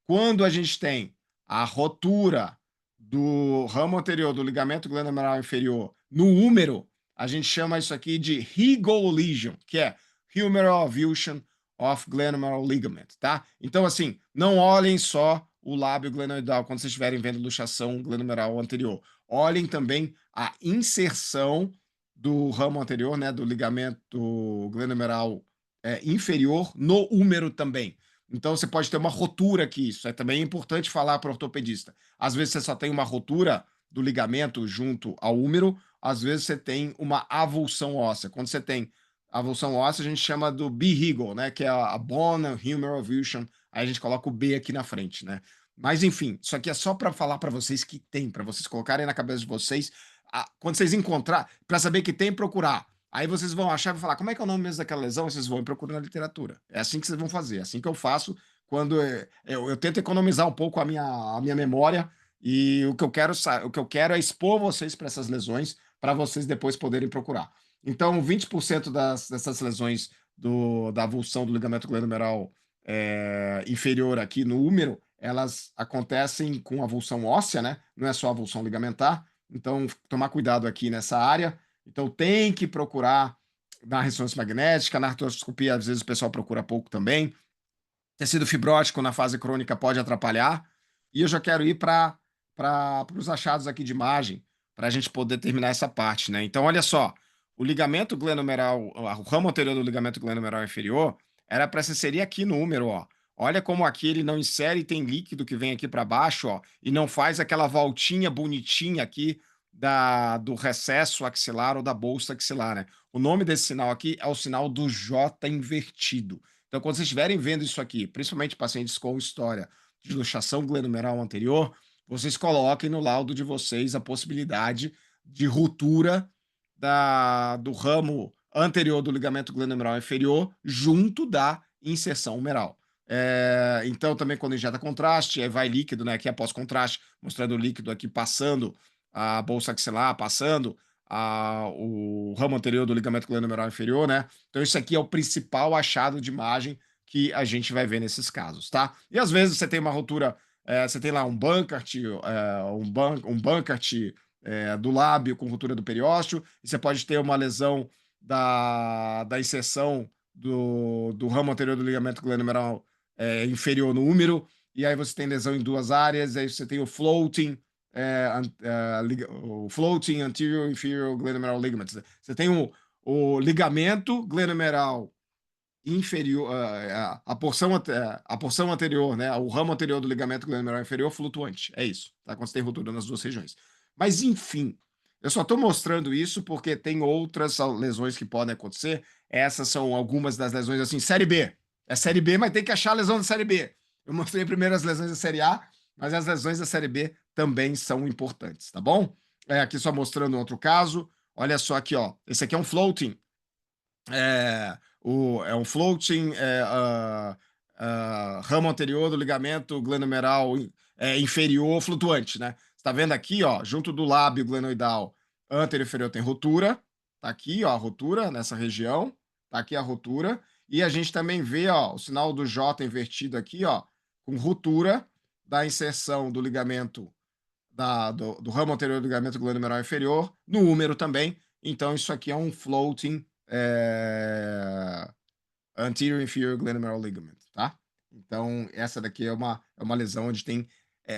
Quando a gente tem a rotura do ramo anterior do ligamento glenomeral inferior no úmero, a gente chama isso aqui de Higo lesion, que é humeral avulsion of glenomeral ligament, tá? Então, assim, não olhem só o lábio glenoidal quando vocês estiverem vendo luxação glenomeral anterior. Olhem também a inserção do ramo anterior, né, do ligamento glenomeral inferior no úmero também. Então, você pode ter uma rotura aqui. Isso é também importante falar para o ortopedista. Às vezes, você só tem uma rotura do ligamento junto ao úmero, às vezes você tem uma avulsão óssea. Quando você tem avulsão óssea, a gente chama do B-Higo, né? Que é a Bone Humeral Avulsion. Aí a gente coloca o B aqui na frente, né? Mas, enfim, isso aqui é só para falar para vocês que tem, para vocês colocarem na cabeça de vocês. Quando vocês encontrar, para saber que tem, procurar Aí vocês vão achar e vão falar, como é que é o nome mesmo daquela lesão? Vocês vão procurar na literatura. É assim que vocês vão fazer, é assim que eu faço quando eu tento economizar um pouco a minha memória e o que eu quero é expor vocês para essas lesões, para vocês depois poderem procurar. Então, 20% dessas lesões da avulsão do ligamento glenomerular inferior aqui no úmero, elas acontecem com avulsão óssea, né? Não é só avulsão ligamentar. Então, tomar cuidado aqui nessa área. Então, tem que procurar na ressonância magnética, na artroscopia, às vezes o pessoal procura pouco também. Tecido fibrótico na fase crônica pode atrapalhar. E eu já quero ir para os achados aqui de imagem, para a gente poder terminar essa parte, né? Então, olha só, o ligamento glenomerular, o ramo anterior do ligamento glenomerular inferior, era para se inserir aqui no úmero, ó. Olha como aqui ele não insere e tem líquido que vem aqui para baixo, ó, e não faz aquela voltinha bonitinha aqui do recesso axilar ou da bolsa axilar, né? O nome desse sinal aqui é o sinal do J invertido. Então, quando vocês estiverem vendo isso aqui, principalmente pacientes com história de luxação glenomerular anterior, vocês coloquem no laudo de vocês a possibilidade de ruptura do ramo anterior do ligamento glenomerular inferior junto da inserção humeral. Então, também quando injeta contraste, vai líquido, né? Aqui após contraste, mostrando o líquido aqui passando a bolsa axilar, passando o ramo anterior do ligamento glenomerular inferior, né? Então, isso aqui é o principal achado de imagem que a gente vai ver nesses casos, tá? E às vezes você tem uma ruptura, você tem lá um Bankart, um Bankart do lábio com ruptura do periósteo, e você pode ter uma lesão da inserção do ramo anterior do ligamento glenomerular inferior no úmero, e aí você tem lesão em duas áreas, aí você tem o floating, o floating anterior inferior glenomerular ligament. Você tem o ligamento glenomerular inferior, a porção anterior, né, o ramo anterior do ligamento glenomerular inferior flutuante. É isso, tá? Quando você tem ruptura nas duas regiões. Mas, enfim, eu só estou mostrando isso porque tem outras lesões que podem acontecer. Essas são algumas das lesões, assim, série B. É série B, mas tem que achar a lesão da série B. Eu mostrei primeiro as lesões da série A, mas as lesões da série B também são importantes, tá bom? Aqui só mostrando outro caso. Olha só aqui, ó. Esse aqui é um floating. É um floating ramo anterior do ligamento glenomerular inferior flutuante, né? Você tá vendo aqui, ó, junto do lábio glenoidal anterior inferior tem rotura. Tá aqui, ó, a rotura nessa região. Tá aqui a rotura. E a gente também vê, ó, o sinal do J invertido aqui, ó, com rotura da inserção do ligamento do ramo anterior do ligamento glenomerular inferior no úmero também. Então, isso aqui é um floating anterior inferior glomerular ligament, tá? Então, essa daqui é uma lesão onde tem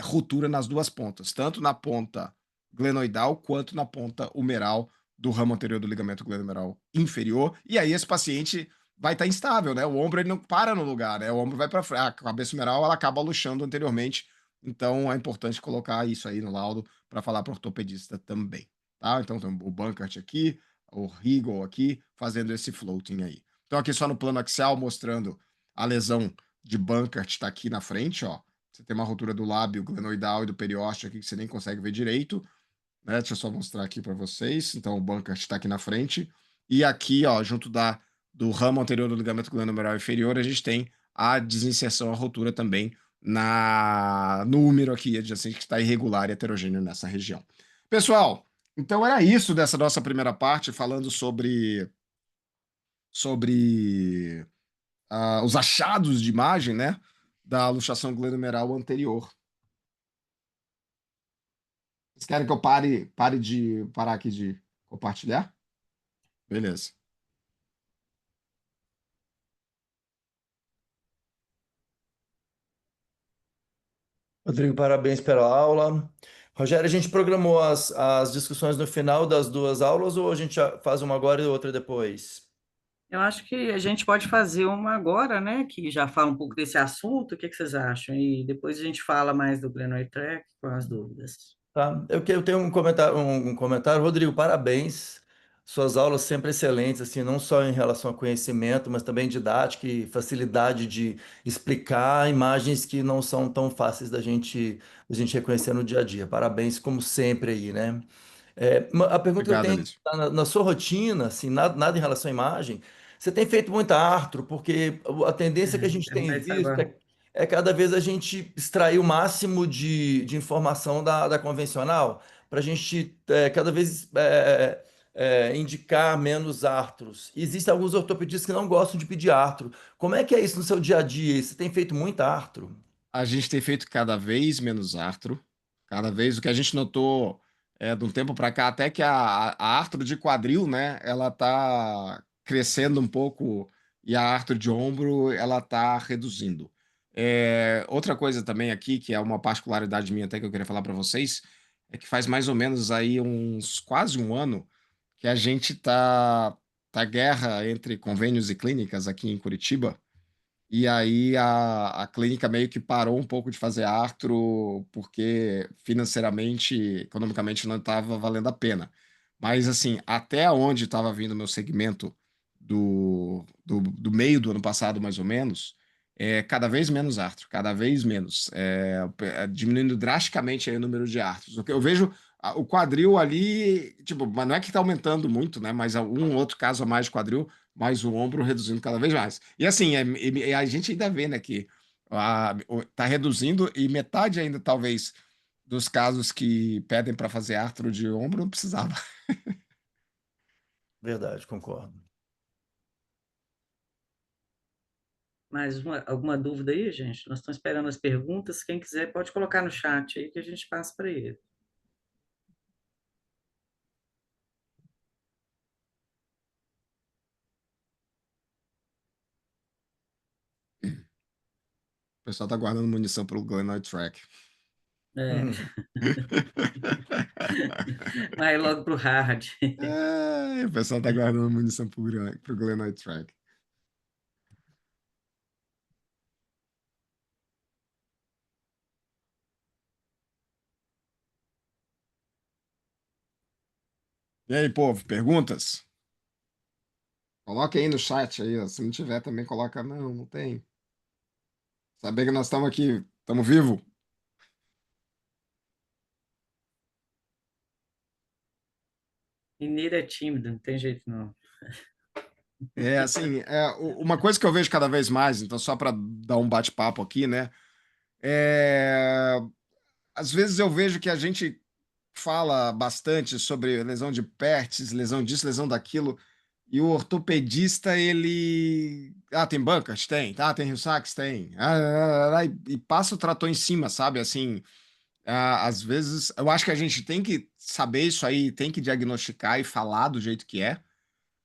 ruptura nas duas pontas, tanto na ponta glenoidal quanto na ponta humeral do ramo anterior do ligamento glenomerular inferior. E aí esse paciente vai estar instável, né? O ombro ele não para no lugar, né? O ombro vai para frente, a cabeça humeral ela acaba luxando anteriormente. Então é importante colocar isso aí no laudo para falar para o ortopedista também, tá? Então tem o Bankart aqui, o Regal aqui, fazendo esse floating aí. Então aqui só no plano axial mostrando a lesão de Bankart está aqui na frente, ó. Você tem uma ruptura do lábio glenoidal e do periósteo aqui que você nem consegue ver direito, né? Deixa eu só mostrar aqui para vocês. Então o Bankart está aqui na frente e aqui, ó, junto do ramo anterior do ligamento glenomerular inferior, a gente tem a desinserção, a ruptura também no úmero aqui adjacente que está irregular e heterogêneo nessa região. Pessoal, então era isso dessa nossa primeira parte, falando sobre os achados de imagem, né, da luxação glenomerular anterior. Vocês querem que eu parar aqui de compartilhar? Beleza. Rodrigo, parabéns pela aula. Rogério, a gente programou as discussões no final das duas aulas ou a gente já faz uma agora e outra depois? Eu acho que a gente pode fazer uma agora, né, que já fala um pouco desse assunto, o que que vocês acham? E depois a gente fala mais do Glenoid Track com as dúvidas. Tá? Eu tenho um comentário. Rodrigo, parabéns. Suas aulas sempre excelentes, assim, não só em relação ao conhecimento, mas também didática e facilidade de explicar imagens que não são tão fáceis da gente reconhecer no dia a dia. Parabéns, como sempre aí, né? A pergunta que eu Obrigado, tenho Elísio. tá na sua rotina, assim, nada em relação à imagem, você tem feito muita artro, porque a tendência que a gente tem Perguntar isso visto agora. é cada vez a gente extrair o máximo de informação da convencional, para a gente cada vez indicar menos artros. Existem alguns ortopedistas que não gostam de pedir artro. Como é que é isso no seu dia a dia? Você tem feito muita artro? A gente tem feito cada vez menos artro, cada vez o que a gente notou de um tempo para cá, até que a artro de quadril, né, ela tá crescendo um pouco e a artro de ombro, ela tá reduzindo. Outra coisa também aqui, que é uma particularidade minha até que eu queria falar para vocês, é que faz mais ou menos aí uns quase um ano que a gente tá guerra entre convênios e clínicas aqui em Curitiba, e aí a clínica meio que parou um pouco de fazer artro, porque financeiramente, economicamente não estava valendo a pena. Mas assim, até onde estava vindo o meu segmento do meio do ano passado, mais ou menos, cada vez menos artro, cada vez menos. Diminuindo drasticamente aí o número de artros. O que eu vejo o quadril ali, tipo, mas não é que está aumentando muito, né? Mas um outro caso a mais de quadril, mais o ombro reduzindo cada vez mais. E assim, a gente ainda vê, né, que tá reduzindo e metade ainda, talvez, dos casos que pedem para fazer artro de ombro não precisava. Verdade, concordo. Alguma dúvida aí, gente? Nós estamos esperando as perguntas. Quem quiser pode colocar no chat aí que a gente passa para ele. O pessoal tá guardando munição pro Glenoid Track. É, vai logo para o hard. O pessoal tá guardando munição pro Glenoid Track. E aí, povo, perguntas? Coloca aí no chat aí, ó. Se não tiver, também coloca. Não, não tem. Saber que nós estamos aqui, estamos vivos. Mineiro é tímido, não tem jeito não. Assim, uma coisa que eu vejo cada vez mais, então, só para dar um bate-papo aqui, né? É, às vezes eu vejo que a gente fala bastante sobre lesão de Pertz, lesão disso, lesão daquilo, e o ortopedista, ele. Ah, tem Bunkert? Tem. Ah, tem Rio-Sachs? Tem. E passa o trator em cima, sabe? Assim, às vezes, eu acho que a gente tem que saber isso aí, tem que diagnosticar e falar do jeito que é,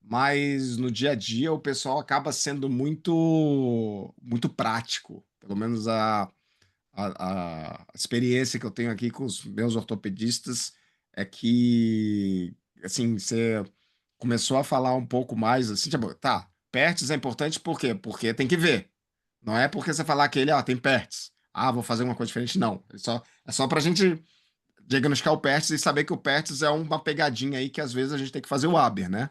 mas no dia a dia o pessoal acaba sendo muito prático. Pelo menos a experiência que eu tenho aqui com os meus ortopedistas é que, assim, você começou a falar um pouco mais, assim, tipo, tá, Pertz é importante por quê? Porque tem que ver. Não é porque você falar que ele, tem Pertz. Ah, vou fazer uma coisa diferente. Não. É só pra gente diagnosticar o Pertz e saber que o Pertz é uma pegadinha aí que às vezes a gente tem que fazer o Aber, né?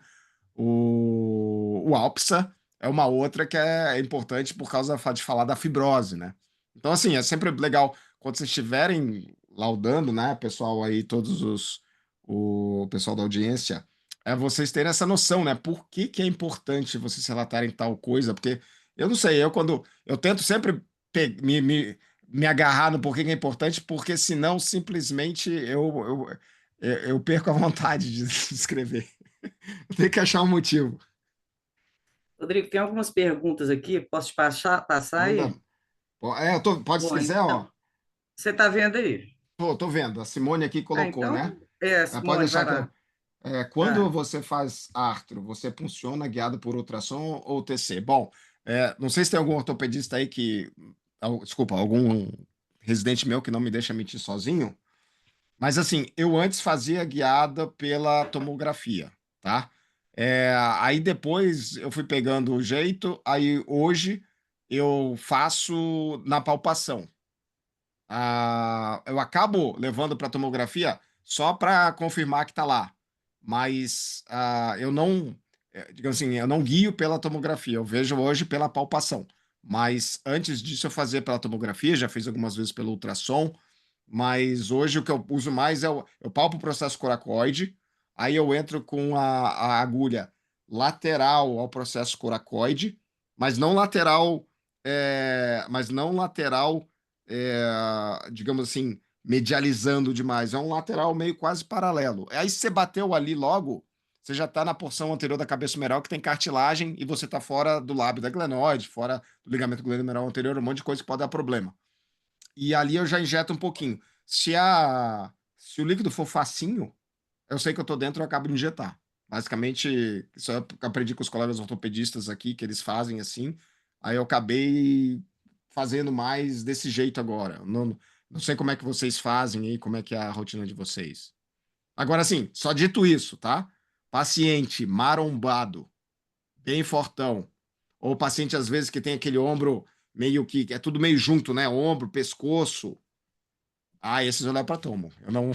O Alpsa é uma outra que é importante por causa de falar da fibrose, né? Então, assim, é sempre legal quando vocês estiverem laudando, né, pessoal aí, o pessoal da audiência, vocês terem essa noção, né? Por que é importante vocês relatarem tal coisa? Porque eu não sei, quando eu tento sempre me agarrar no porquê que é importante, porque senão simplesmente eu perco a vontade de escrever. Tem que achar um motivo. Rodrigo, tem algumas perguntas aqui, posso te passar Manda. aí? Pode, se Bom, quiser, ó. então, você está vendo aí? Tô vendo. A Simone aqui Ah, colocou, né? então, Pode Simone, vai deixar que eu. lá. Quando Ah, você faz artro, você funciona guiado por ultrassom ou TC? Bom, não sei se tem algum ortopedista aí desculpa, algum residente meu que não me deixa mentir sozinho, mas assim, eu antes fazia guiada pela tomografia, tá? Aí depois eu fui pegando o jeito, aí hoje eu faço na palpação. Eu acabo levando para tomografia só para confirmar que está lá, mas eu não, digamos assim, eu não guio pela tomografia, eu vejo hoje pela palpação. Mas antes disso eu fazia pela tomografia, já fiz algumas vezes pelo ultrassom, mas hoje o que eu uso mais eu palpo o processo coracoide, aí eu entro com a agulha lateral ao processo coracoide, mas não lateral, digamos assim, medializando demais, é um lateral meio quase paralelo. Aí se você bateu ali logo, você já está na porção anterior da cabeça humeral que tem cartilagem e você está fora do lábio da glenoide, fora do ligamento glenohumeral anterior, um monte de coisa que pode dar problema. E ali eu já injeto um pouquinho. Se o líquido for facinho, eu sei que eu tô dentro, eu acabo de injetar. Basicamente, isso eu aprendi com os colegas ortopedistas aqui, que eles fazem assim. Aí eu acabei fazendo mais desse jeito agora. Não sei como é que vocês fazem aí, como é que é a rotina de vocês. Agora sim, só dito isso, tá? Paciente marombado, bem fortão, ou paciente às vezes que tem aquele ombro meio que é tudo meio junto, né? Ombro, pescoço. Ah, esses eu levo para tomo. Eu não.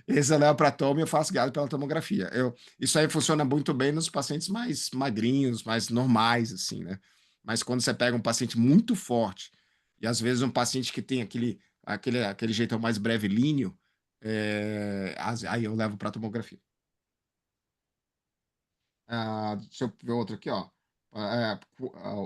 Esse eu levo para tomo e eu faço guiado pela tomografia. Isso aí funciona muito bem nos pacientes mais magrinhos, mais normais, assim, né? Mas quando você pega um paciente muito forte, e às vezes um paciente que tem aquele jeitão mais brevilíneo, aí eu levo para tomografia. Deixa eu ver outro aqui, ó.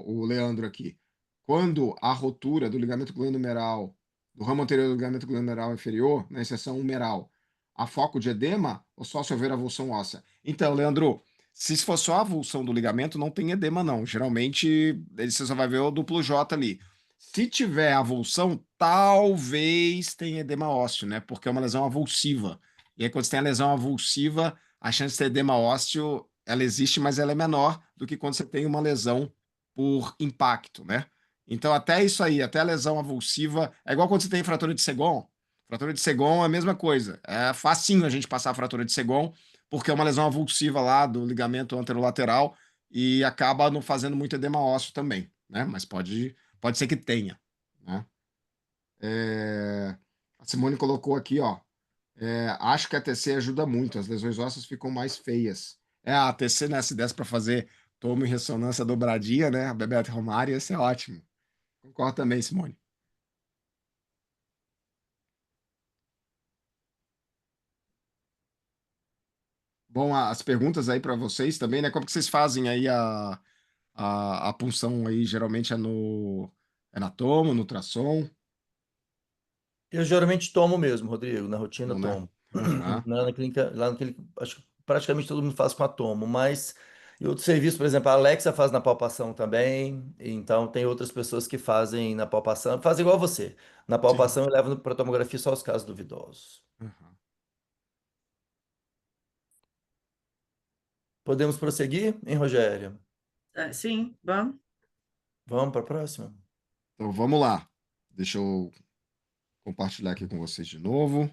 O Leandro aqui. Quando a rotura do ligamento glenohumeral, do ramo anterior do ligamento glenohumeral inferior, na inserção humeral, há foco de edema ou só se houver avulsão óssea? Então, Leandro, se for só a avulsão do ligamento, não tem edema, não. Geralmente, você só vai ver o duplo J ali. Se tiver avulsão, talvez tenha edema ósseo, né? Porque é uma lesão avulsiva. E aí, quando você tem a lesão avulsiva, a chance de ter edema ósseo, ela existe, mas ela é menor do que quando você tem uma lesão por impacto, né? Então, até isso aí, até a lesão avulsiva, é igual quando você tem fratura de Segon. Fratura de Segon é a mesma coisa. É facinho a gente passar a fratura de Segon, porque é uma lesão avulsiva lá do ligamento anterolateral e acaba não fazendo muito edema ósseo também, né? Mas pode ser que tenha, né? A Simone colocou aqui, ó. Acho que a TC ajuda muito, as lesões ósseas ficam mais feias. A TC, né, se desse para fazer tomo e ressonância dobradinha, né, a Bebeto Romário, ia ser ótimo. Concordo também, Simone. Bom, as perguntas aí para vocês também, né, como que vocês fazem aí a punção aí, geralmente é na tomo, no ultrassom, Eu geralmente tomo mesmo, Rodrigo, na rotina não, né? tomo. Aham. Lá na clínica, acho que praticamente todo mundo faz com a tomo, mas em outros serviços, por exemplo, a Alexa faz na palpação também, então tem outras pessoas que fazem na palpação, fazem igual você. Na Sim. palpação eu levo para tomografia só os casos duvidosos. Aham. Podemos prosseguir, hein, Rogério? Sim, vamos. Vamos para a próxima? Então vamos lá. Deixa eu compartilhar aqui com vocês de novo.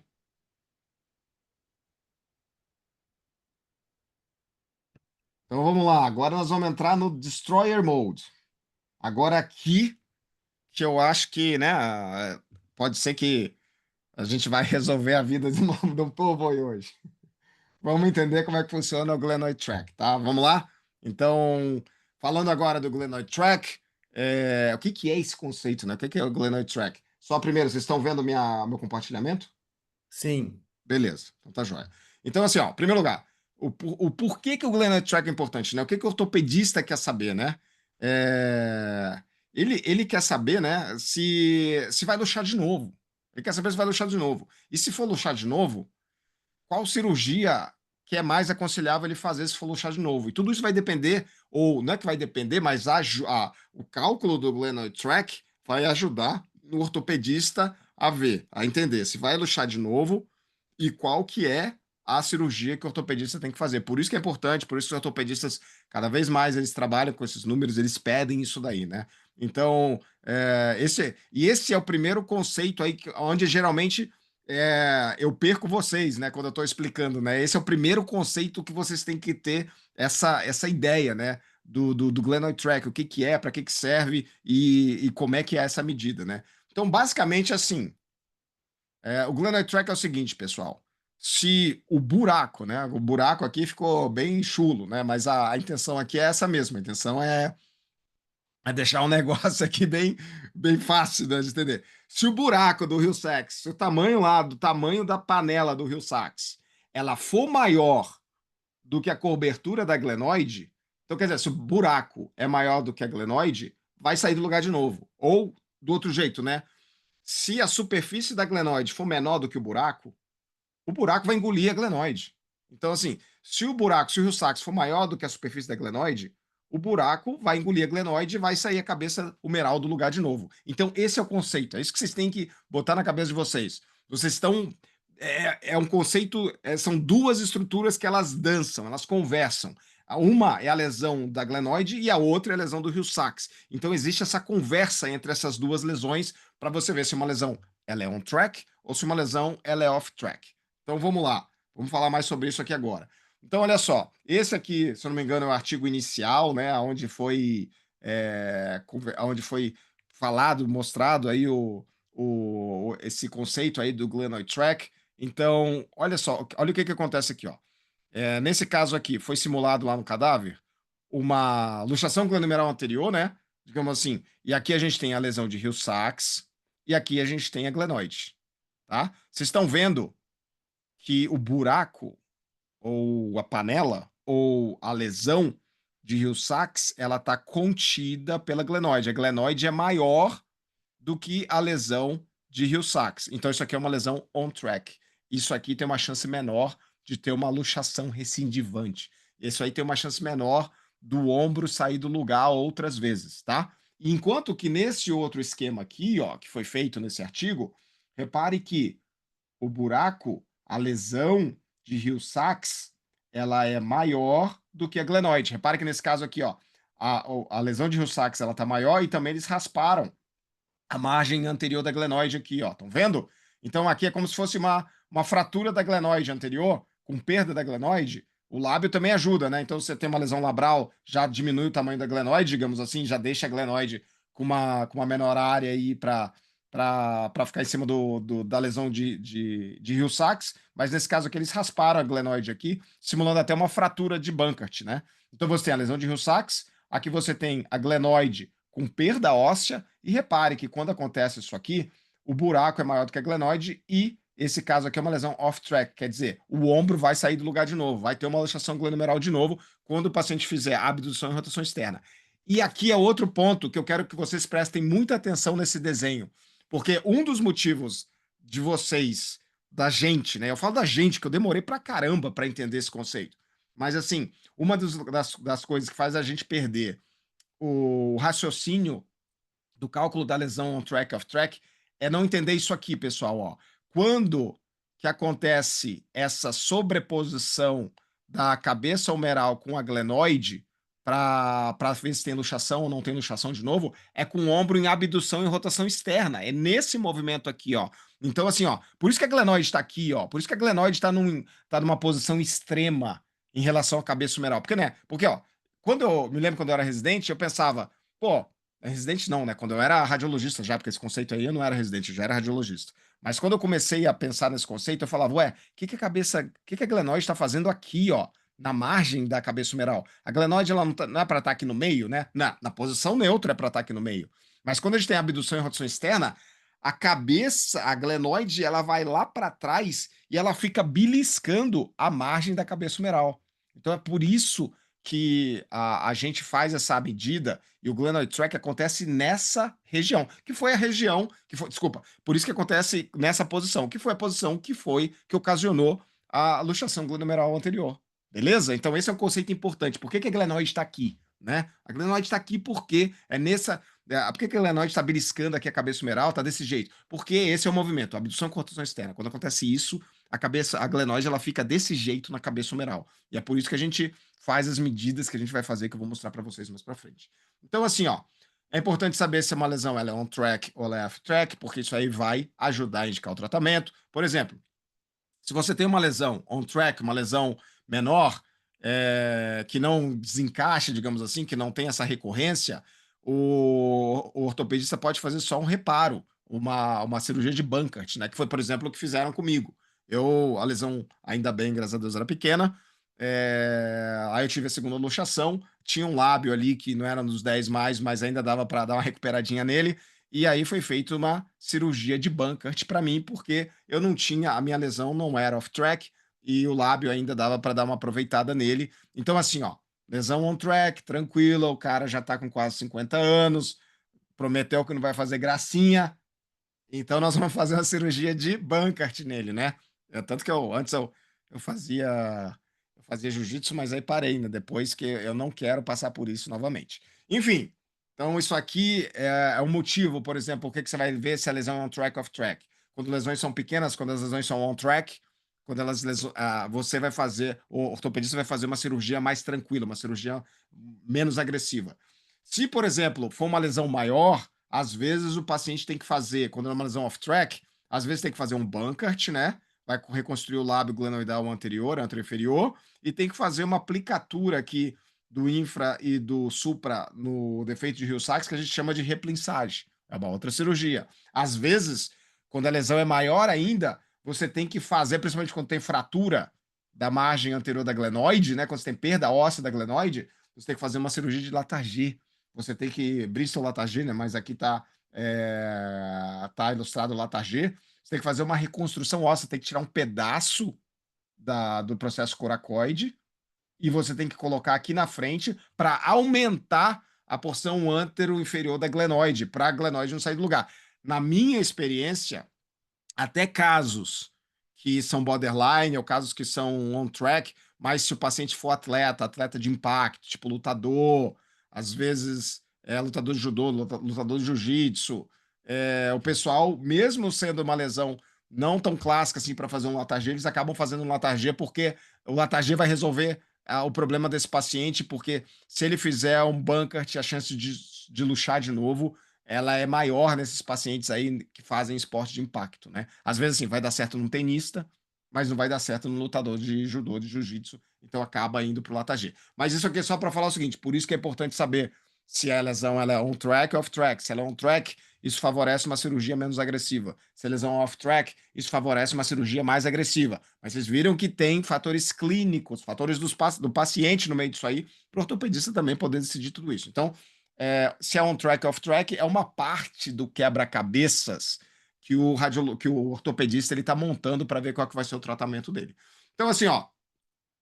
Então vamos lá, agora nós vamos entrar no Destroyer Mode. Agora aqui, que eu acho que, né, pode ser que a gente vai resolver a vida do povo aí hoje. Vamos entender como é que funciona o Glenoid Track, tá? Vamos lá? Então, falando agora do Glenoid Track, o que que é esse conceito, né? O que que é o Glenoid Track? Só primeiro, vocês estão vendo meu compartilhamento? Sim. Beleza, então tá joia. Então, assim, ó, em primeiro lugar, o porquê que o Glenoid Track é importante, né? O que que o ortopedista quer saber, né? É, ele quer saber, né, se vai luxar de novo. Ele quer saber se vai luxar de novo. E se for luxar de novo, qual cirurgia que é mais aconselhável ele fazer se for luxar de novo? E tudo isso vai depender, ou não é que vai depender, mas o cálculo do Glenoid Track vai ajudar o ortopedista a ver, a entender se vai luxar de novo e qual que é a cirurgia que o ortopedista tem que fazer. Por isso que é importante, por isso que os ortopedistas, cada vez mais, eles trabalham com esses números, eles pedem isso daí, né? Então, esse é o primeiro conceito aí, onde geralmente eu perco vocês, né, quando eu estou explicando, né? Esse é o primeiro conceito que vocês têm que ter essa ideia, né? Do Glenoid Track, o que que é, para que que serve e como é que é essa medida, né? Então, basicamente, assim, o Glenoid Track é o seguinte, pessoal. Se o buraco, né? O buraco aqui ficou bem chulo, né? Mas a intenção aqui é essa mesma. A intenção é deixar um negócio aqui bem fácil, né, de entender. Se o buraco do rio Sax, se o tamanho lá, do tamanho da panela do rio Sax, ela for maior do que a cobertura da glenoide, então quer dizer, se o buraco é maior do que a glenoide, vai sair do lugar de novo. Ou, do outro jeito, né? Se a superfície da glenoide for menor do que o buraco vai engolir a glenoide. Então, assim, se o rio Sax for maior do que a superfície da glenoide, o buraco vai engolir a glenoide e vai sair a cabeça humeral do lugar de novo. Então, esse é o conceito. É isso que vocês têm que botar na cabeça de vocês. Vocês estão. É um conceito. São duas estruturas que elas dançam, elas conversam. Uma é a lesão da glenoide e a outra é a lesão do rio Sax. Então, existe essa conversa entre essas duas lesões para você ver se uma lesão ela é on track ou se uma lesão ela é off track. Então vamos lá, vamos falar mais sobre isso aqui agora. Então, olha só, esse aqui, se eu não me engano, é o artigo inicial, né, onde foi falado, mostrado aí esse conceito aí do glenoid tract. Então, olha só, olha o que acontece aqui, ó. Nesse caso aqui, foi simulado lá no cadáver uma luxação glomerular anterior, né, digamos assim, e aqui a gente tem a lesão de Hill-Sachs e aqui a gente tem a glenoide, tá? Vocês estão vendo que o buraco, ou a panela, ou a lesão de Hill-Sachs, ela está contida pela glenoide. A glenoide é maior do que a lesão de Hill-Sachs. Então, isso aqui é uma lesão on-track. Isso aqui tem uma chance menor de ter uma luxação recidivante. Isso aí tem uma chance menor do ombro sair do lugar outras vezes, tá? Enquanto que nesse outro esquema aqui, ó, que foi feito nesse artigo, repare que o buraco, a lesão de Hill-Sachs, ela é maior do que a glenoide. Repare que nesse caso aqui, ó, a lesão de Hill-Sachs ela tá maior e também eles rasparam a margem anterior da glenoide aqui, ó. Estão vendo? Então aqui é como se fosse uma fratura da glenoide anterior, com perda da glenoide. O lábio também ajuda, né? Então, se você tem uma lesão labral, já diminui o tamanho da glenoide, digamos assim, já deixa a glenoide com uma menor área aí para ficar em cima da lesão de Hill-Sachs, mas nesse caso aqui eles rasparam a glenoide aqui, simulando até uma fratura de Bankert, né? Então você tem a lesão de Hill-Sachs, aqui você tem a glenoide com perda óssea, e repare que quando acontece isso aqui, o buraco é maior do que a glenoide e esse caso aqui é uma lesão off-track, quer dizer, o ombro vai sair do lugar de novo, vai ter uma luxação glomerular de novo quando o paciente fizer abdução e rotação externa. E aqui é outro ponto que eu quero que vocês prestem muita atenção nesse desenho, porque um dos motivos de vocês, da gente, né? Eu falo da gente, que eu demorei pra caramba pra entender esse conceito. Mas, assim, uma das coisas que faz a gente perder o raciocínio do cálculo da lesão on-track, off-track, é não entender isso aqui, pessoal. Ó. Quando que acontece essa sobreposição da cabeça humeral com a glenoide, para ver se tem luxação ou não tem luxação de novo, é com o ombro em abdução e rotação externa. É nesse movimento aqui, ó. Então, assim, ó, por isso que a glenoide está aqui, ó. Por isso que a glenoide está numa posição extrema em relação à cabeça humeral. Porque, né? Porque, ó, me lembro quando eu era residente, eu pensava, pô, residente não, né? Quando eu era radiologista já, porque esse conceito aí eu não era residente, eu já era radiologista. Mas quando eu comecei a pensar nesse conceito, eu falava, ué, o que a glenoide está fazendo aqui, ó? Na margem da cabeça humeral. A glenoide ela não é para estar aqui no meio, né? Na posição neutra é para estar aqui no meio. Mas quando a gente tem abdução e rotação externa, a cabeça, a glenoide, ela vai lá para trás e ela fica beliscando a margem da cabeça humeral. Então é por isso que a gente faz essa medida e o glenoid tract acontece nessa região, que foi a região, desculpa, por isso que acontece nessa posição, que foi a posição que ocasionou a luxação glomerular anterior. Beleza? Então esse é um conceito importante. Por que a glenoide está aqui? Né? A glenoide está aqui porque é nessa... Por que a glenoide está beliscando aqui a cabeça humeral? Está desse jeito. Porque esse é o movimento, abdução com rotação externa. Quando acontece isso, a glenoide ela fica desse jeito na cabeça humeral. E é por isso que a gente faz as medidas que a gente vai fazer, que eu vou mostrar para vocês mais para frente. Então, assim, ó, é importante saber se uma lesão ela é on track ou ela é off track, porque isso aí vai ajudar a indicar o tratamento. Por exemplo, se você tem uma lesão on track, uma lesão menor, que não desencaixa, digamos assim, que não tem essa recorrência, o ortopedista pode fazer só um reparo, uma cirurgia de Bankert, né? Que foi, por exemplo, o que fizeram comigo. A lesão, ainda bem, graças a Deus, era pequena, Aí eu tive a segunda luxação, tinha um lábio ali que não era nos 10 mais, mas ainda dava para dar uma recuperadinha nele. E aí foi feita uma cirurgia de Bankert para mim, porque eu não tinha, a minha lesão não era off-track e o lábio ainda dava para dar uma aproveitada nele. Então, assim, ó, lesão on-track, tranquila, o cara já tá com quase 50 anos, prometeu que não vai fazer gracinha, então nós vamos fazer uma cirurgia de Bankert nele, né? Tanto que eu fazia eu fazia jiu-jitsu, mas aí parei, né? Depois que eu não quero passar por isso novamente. Enfim, então isso aqui é um motivo, por exemplo, o que que você vai ver se a lesão é on track off track. Quando lesões são pequenas, quando as lesões são on track, quando você vai fazer, o ortopedista vai fazer uma cirurgia mais tranquila, uma cirurgia menos agressiva. Se, por exemplo, for uma lesão maior, às vezes o paciente tem que fazer, quando é uma lesão off-track, às vezes tem que fazer um Bankert, né? Vai reconstruir o lábio glenoidal anterior, anterior-inferior, e tem que fazer uma aplicatura aqui do infra e do supra no defeito de Hill-Sachs, que a gente chama de replinçagem. É uma outra cirurgia. Às vezes, quando a lesão é maior ainda, você tem que fazer, principalmente quando tem fratura da margem anterior da glenoide, né? Quando você tem perda óssea da glenoide, você tem que fazer uma cirurgia de Latarjet. Você tem que. Bristol Latarjet, né? Mas aqui tá ilustrado o Latarjet. Você tem que fazer uma reconstrução óssea, tem que tirar um pedaço do processo coracoide e você tem que colocar aqui na frente para aumentar a porção antero-inferior da glenoide, para a glenoide não sair do lugar. Na minha experiência, até casos que são borderline ou casos que são on track, mas se o paciente for atleta de impacto, tipo lutador, às vezes lutador de judô, lutador de jiu-jitsu, o pessoal, mesmo sendo uma lesão não tão clássica assim para fazer um Latarjet, eles acabam fazendo um Latarjet porque o Latarjet vai resolver o problema desse paciente, porque se ele fizer um Bankert, a chance de luxar de novo ela é maior nesses pacientes aí que fazem esporte de impacto, né? Às vezes, assim, vai dar certo num tenista, mas não vai dar certo no lutador de judô, de jiu-jitsu, então acaba indo pro Latarjet. Mas isso aqui é só para falar o seguinte, por isso que é importante saber se a lesão ela é on track ou off track. Se ela é on track, isso favorece uma cirurgia menos agressiva. Se a lesão é off track, isso favorece uma cirurgia mais agressiva. Mas vocês viram que tem fatores clínicos, fatores do paciente no meio disso aí, para o ortopedista também poder decidir tudo isso. Então, se é on track off track, é uma parte do quebra-cabeças que o ortopedista ele está montando para ver qual que vai ser o tratamento dele. Então, assim, ó,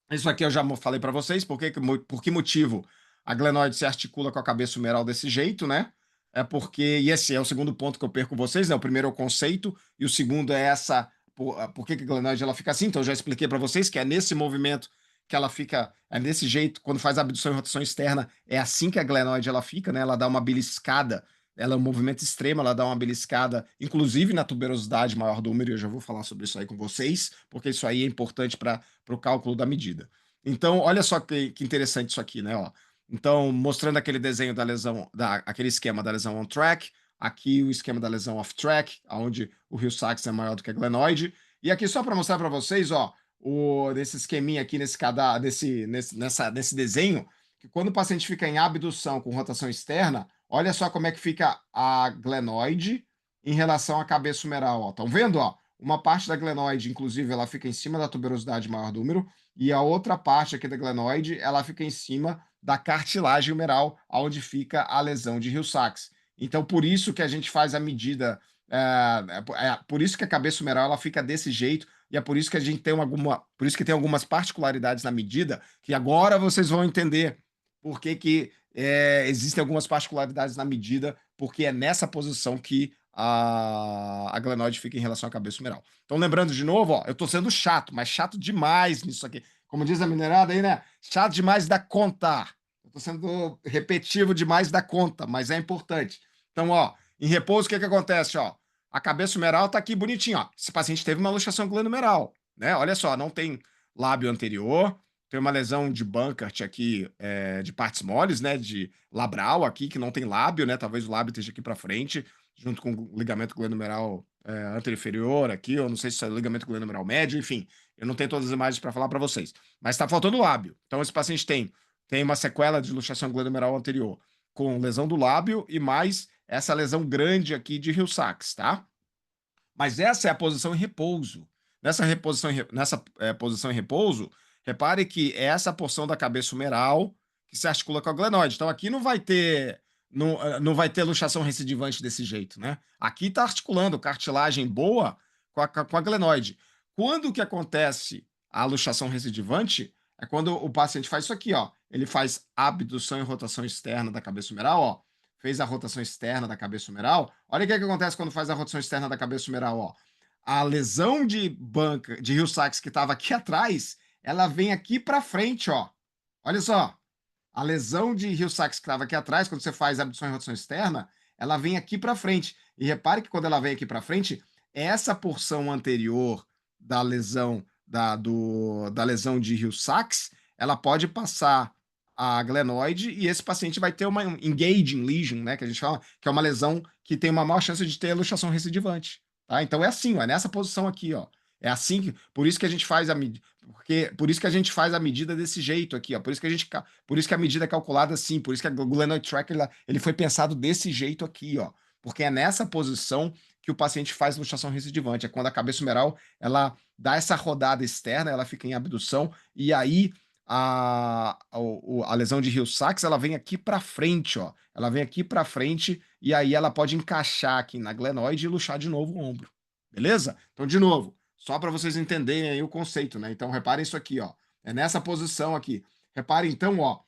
isso aqui eu já falei para vocês, por que motivo a glenoide se articula com a cabeça humeral desse jeito, né? É porque, e esse é o segundo ponto que eu perco com vocês, né? O primeiro é o conceito, e o segundo é por que a glenoide ela fica assim? Então eu já expliquei para vocês que é nesse movimento que ela fica, é desse jeito, quando faz abdução e rotação externa, é assim que a glenoide ela fica, né? Ela dá uma beliscada, ela é um movimento extremo, ela dá uma beliscada, inclusive na tuberosidade maior do úmero, eu já vou falar sobre isso aí com vocês, porque isso aí é importante para o cálculo da medida. Então, olha só que interessante isso aqui, né? Ó. Então, mostrando aquele desenho da lesão, aquele esquema da lesão on track, aqui o esquema da lesão off track, onde o Hill-Sachs é maior do que a glenoide, e aqui só para mostrar para vocês, ó, nesse esqueminha aqui, nesse desenho, que quando o paciente fica em abdução com rotação externa, olha só como é que fica a glenoide em relação à cabeça humeral. Estão vendo? Ó? Uma parte da glenoide, inclusive, ela fica em cima da tuberosidade maior do úmero, e a outra parte aqui da glenoide, ela fica em cima da cartilagem humeral, onde fica a lesão de Hill-Sachs. Então, por isso que a gente faz a medida, por isso que a cabeça humeral ela fica desse jeito, e é por isso que a gente por isso que tem algumas particularidades na medida, que agora vocês vão entender por que existem algumas particularidades na medida, porque é nessa posição que a glenoide fica em relação à cabeça humeral. Então, lembrando de novo, ó, eu tô sendo chato, mas chato demais nisso aqui. Como diz a minerada aí, né? Chato demais da conta. Eu tô sendo repetitivo demais da conta, mas é importante. Então, ó, em repouso, o que que acontece, ó? A cabeça humeral tá aqui bonitinho, ó. Esse paciente teve uma luxação glenohumeral, né? Olha só, não tem lábio anterior, tem uma lesão de Bankert aqui, de partes moles, né? De labral aqui, que não tem lábio, né? Talvez o lábio esteja aqui para frente, junto com o ligamento glenohumeral anterior aqui, ou não sei se é o ligamento glenohumeral médio, enfim. Eu não tenho todas as imagens para falar para vocês. Mas está faltando lábio. Então, esse paciente tem uma sequela de luxação glenohumeral anterior, com lesão do lábio e mais essa lesão grande aqui de Hill-Sachs, tá? Mas essa é a posição em repouso. Nessa posição em repouso, Repare que é essa porção da cabeça humeral que se articula com a glenoide. Então aqui não vai ter luxação recidivante desse jeito, né? Aqui está articulando cartilagem boa com a glenoide. Quando que acontece a luxação recidivante? É quando o paciente faz isso aqui, ó. Ele faz abdução e rotação externa da cabeça humeral, ó. Fez a rotação externa da cabeça humeral. Olha o que acontece quando faz a rotação externa da cabeça humeral, ó. A lesão de banca de Hill-Sachs que estava aqui atrás, ela vem aqui para frente, ó. Olha só. A lesão de Hill-Sachs que estava aqui atrás, quando você faz abdução e rotação externa, ela vem aqui para frente. E repare que quando ela vem aqui para frente, essa porção anterior da lesão da lesão de Hill-Sachs, ela pode passar a glenoide e esse paciente vai ter uma engaging lesion, né, que a gente fala, que é uma lesão que tem uma maior chance de ter luxação recidivante, tá? Então é assim, ó, é nessa posição aqui, ó. É assim que, por isso que a gente faz por isso que a gente faz a medida desse jeito aqui, ó. Por isso que a medida é calculada assim, por isso que a glenoid tracker ele foi pensado desse jeito aqui, ó. Porque é nessa posição que o paciente faz luxação recidivante, é quando a cabeça humeral ela dá essa rodada externa, ela fica em abdução e aí a lesão de Hill-Sachs ela vem aqui para frente, ó. Ela vem aqui para frente e aí ela pode encaixar aqui na glenoide e luxar de novo o ombro. Beleza? Então, de novo, só para vocês entenderem aí o conceito, né? Então, reparem isso aqui, ó. É nessa posição aqui. Reparem, então, ó.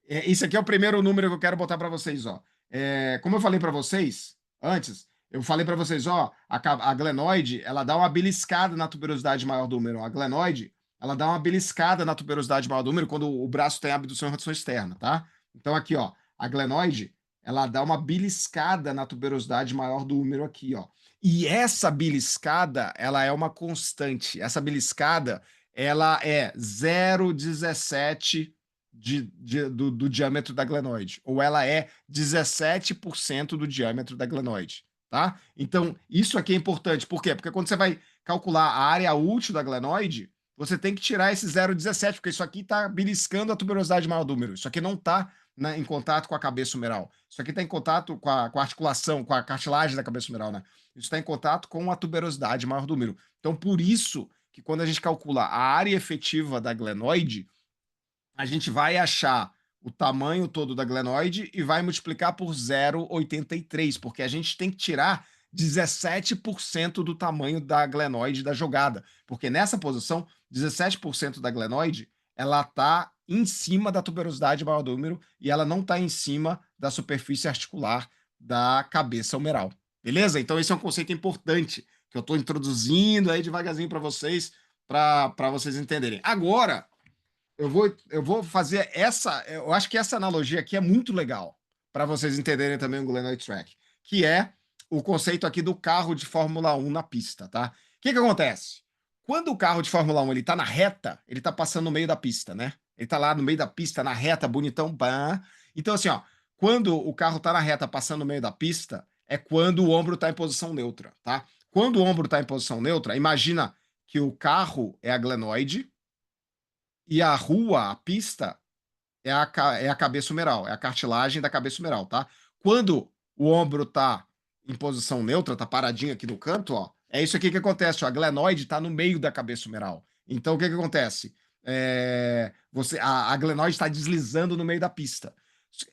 Esse aqui é o primeiro número que eu quero botar para vocês, ó. Como eu falei para vocês antes, eu falei para vocês, ó, a glenoide, ela dá uma beliscada na tuberosidade maior do úmero. A glenoide, ela dá uma beliscada na tuberosidade maior do úmero quando o braço tem abdução e rotação externa, tá? Então, aqui, ó, a glenoide, ela dá uma beliscada na tuberosidade maior do úmero aqui, ó. E essa beliscada, ela é uma constante. Essa beliscada, ela é 0,17 do diâmetro da glenoide, ou ela é 17% do diâmetro da glenoide, tá? Então, isso aqui é importante. Por quê? Porque quando você vai calcular a área útil da glenoide, você tem que tirar esse 0,17, porque isso aqui está beliscando a tuberosidade maior do úmero. Isso aqui não está em contato com a cabeça humeral. Isso aqui está em contato com a articulação, com a cartilagem da cabeça humeral, né? Isso está em contato com a tuberosidade maior do úmero. Então, por isso que quando a gente calcula a área efetiva da glenoide, a gente vai achar o tamanho todo da glenoide e vai multiplicar por 0,83, porque a gente tem que tirar 17% do tamanho da glenoide da jogada, porque nessa posição, 17% da glenoide, ela está em cima da tuberosidade maior do úmero e ela não está em cima da superfície articular da cabeça humeral. Beleza? Então esse é um conceito importante que eu estou introduzindo aí devagarzinho para vocês entenderem. Agora, eu vou fazer essa. Eu acho que essa analogia aqui é muito legal para vocês entenderem também o glenoid track, que é o conceito aqui do carro de Fórmula 1 na pista, tá? O que acontece? Quando o carro de Fórmula 1 ele tá na reta, ele tá passando no meio da pista, né? Ele tá lá no meio da pista, na reta, bonitão, pá. Então, assim, ó, quando o carro tá na reta passando no meio da pista, é quando o ombro tá em posição neutra, tá? Quando o ombro tá em posição neutra, imagina que o carro é a glenoide, e a rua, a pista, é a cabeça humeral, é a cartilagem da cabeça humeral, tá? Quando o ombro tá em posição neutra, tá paradinho aqui no canto, ó, é isso aqui que acontece, ó, a glenoide tá no meio da cabeça humeral. Então, o que acontece? A glenoide está deslizando no meio da pista.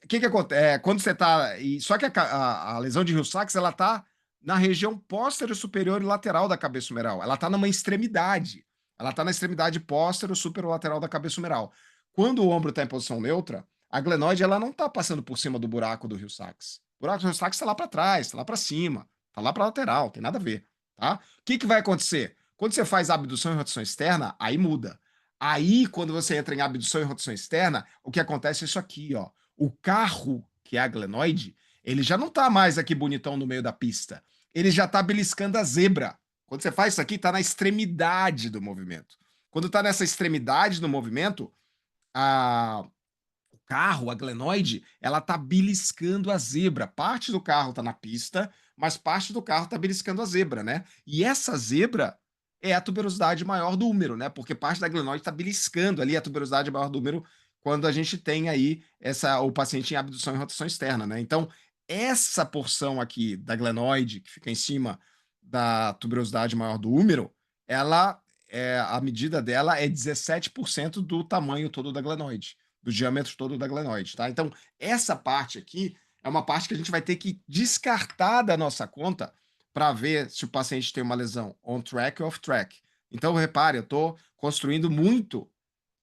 O que acontece? Quando você tá... Só que a lesão de Hill-Sachs, ela tá na região posterior, superior e lateral da cabeça humeral. Ela tá numa extremidade. Ela está na extremidade posterior superolateral da cabeça humeral. Quando o ombro está em posição neutra, a glenoide ela não está passando por cima do buraco do Hill-Sachs. O buraco do Hill-Sachs está lá para trás, está lá para cima, está lá para lateral, tem nada a ver, tá? O que vai acontecer? Quando você faz abdução e rotação externa, aí muda. Aí, quando você entra em abdução e rotação externa, o que acontece é isso aqui, ó. O carro, que é a glenoide, ele já não está mais aqui bonitão no meio da pista. Ele já está beliscando a zebra. Quando você faz isso aqui, está na extremidade do movimento. Quando está nessa extremidade do movimento, o carro, a glenoide, ela está beliscando a zebra. Parte do carro está na pista, mas parte do carro está beliscando a zebra, né? E essa zebra é a tuberosidade maior do úmero, né? Porque parte da glenoide está beliscando ali a tuberosidade maior do úmero quando a gente tem aí o paciente em abdução e rotação externa, né? Então, essa porção aqui da glenoide, que fica em cima da tuberosidade maior do úmero, ela a medida dela é 17% do tamanho todo da glenoide, do diâmetro todo da glenoide, tá? Então, essa parte aqui é uma parte que a gente vai ter que descartar da nossa conta para ver se o paciente tem uma lesão on track ou off track. Então, repare, eu estou construindo muito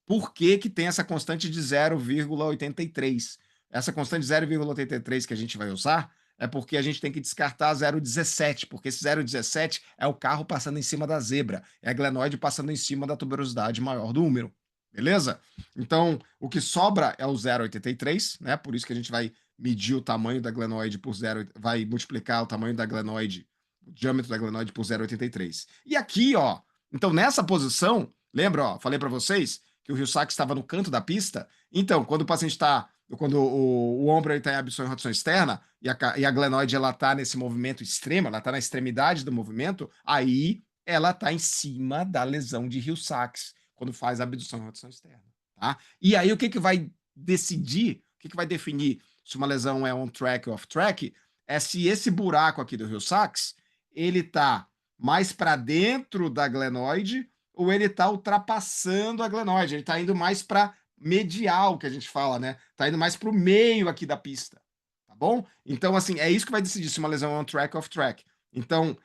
por que que tem essa constante de 0,83. Essa constante 0,83 que a gente vai usar é porque a gente tem que descartar 0,17, porque esse 0,17 é o carro passando em cima da zebra, é a glenoide passando em cima da tuberosidade maior do úmero, beleza? Então, o que sobra é o 0,83, né? Por isso que a gente vai medir o tamanho da glenoide por 0, vai multiplicar o tamanho da glenoide, o diâmetro da glenoide por 0,83. E aqui, ó, então nessa posição, lembra, ó, falei para vocês que o Rio-Sacks estava no canto da pista. Então, quando o paciente está, quando o ombro está em abdução e rotação externa e a glenoide ela está nesse movimento extremo, ela está na extremidade do movimento, aí ela está em cima da lesão de Rio-Sacks, quando faz a abdução e rotação externa. Tá? E aí o que vai decidir, o que vai definir se uma lesão é on track ou off track, é se esse buraco aqui do Rio-Sacks, ele está mais para dentro da glenoide ou ele está ultrapassando a glenoide, ele está indo mais para medial, que a gente fala, né? Está indo mais para o meio aqui da pista, tá bom? Então, assim, é isso que vai decidir se uma lesão é on track ou off track. Então,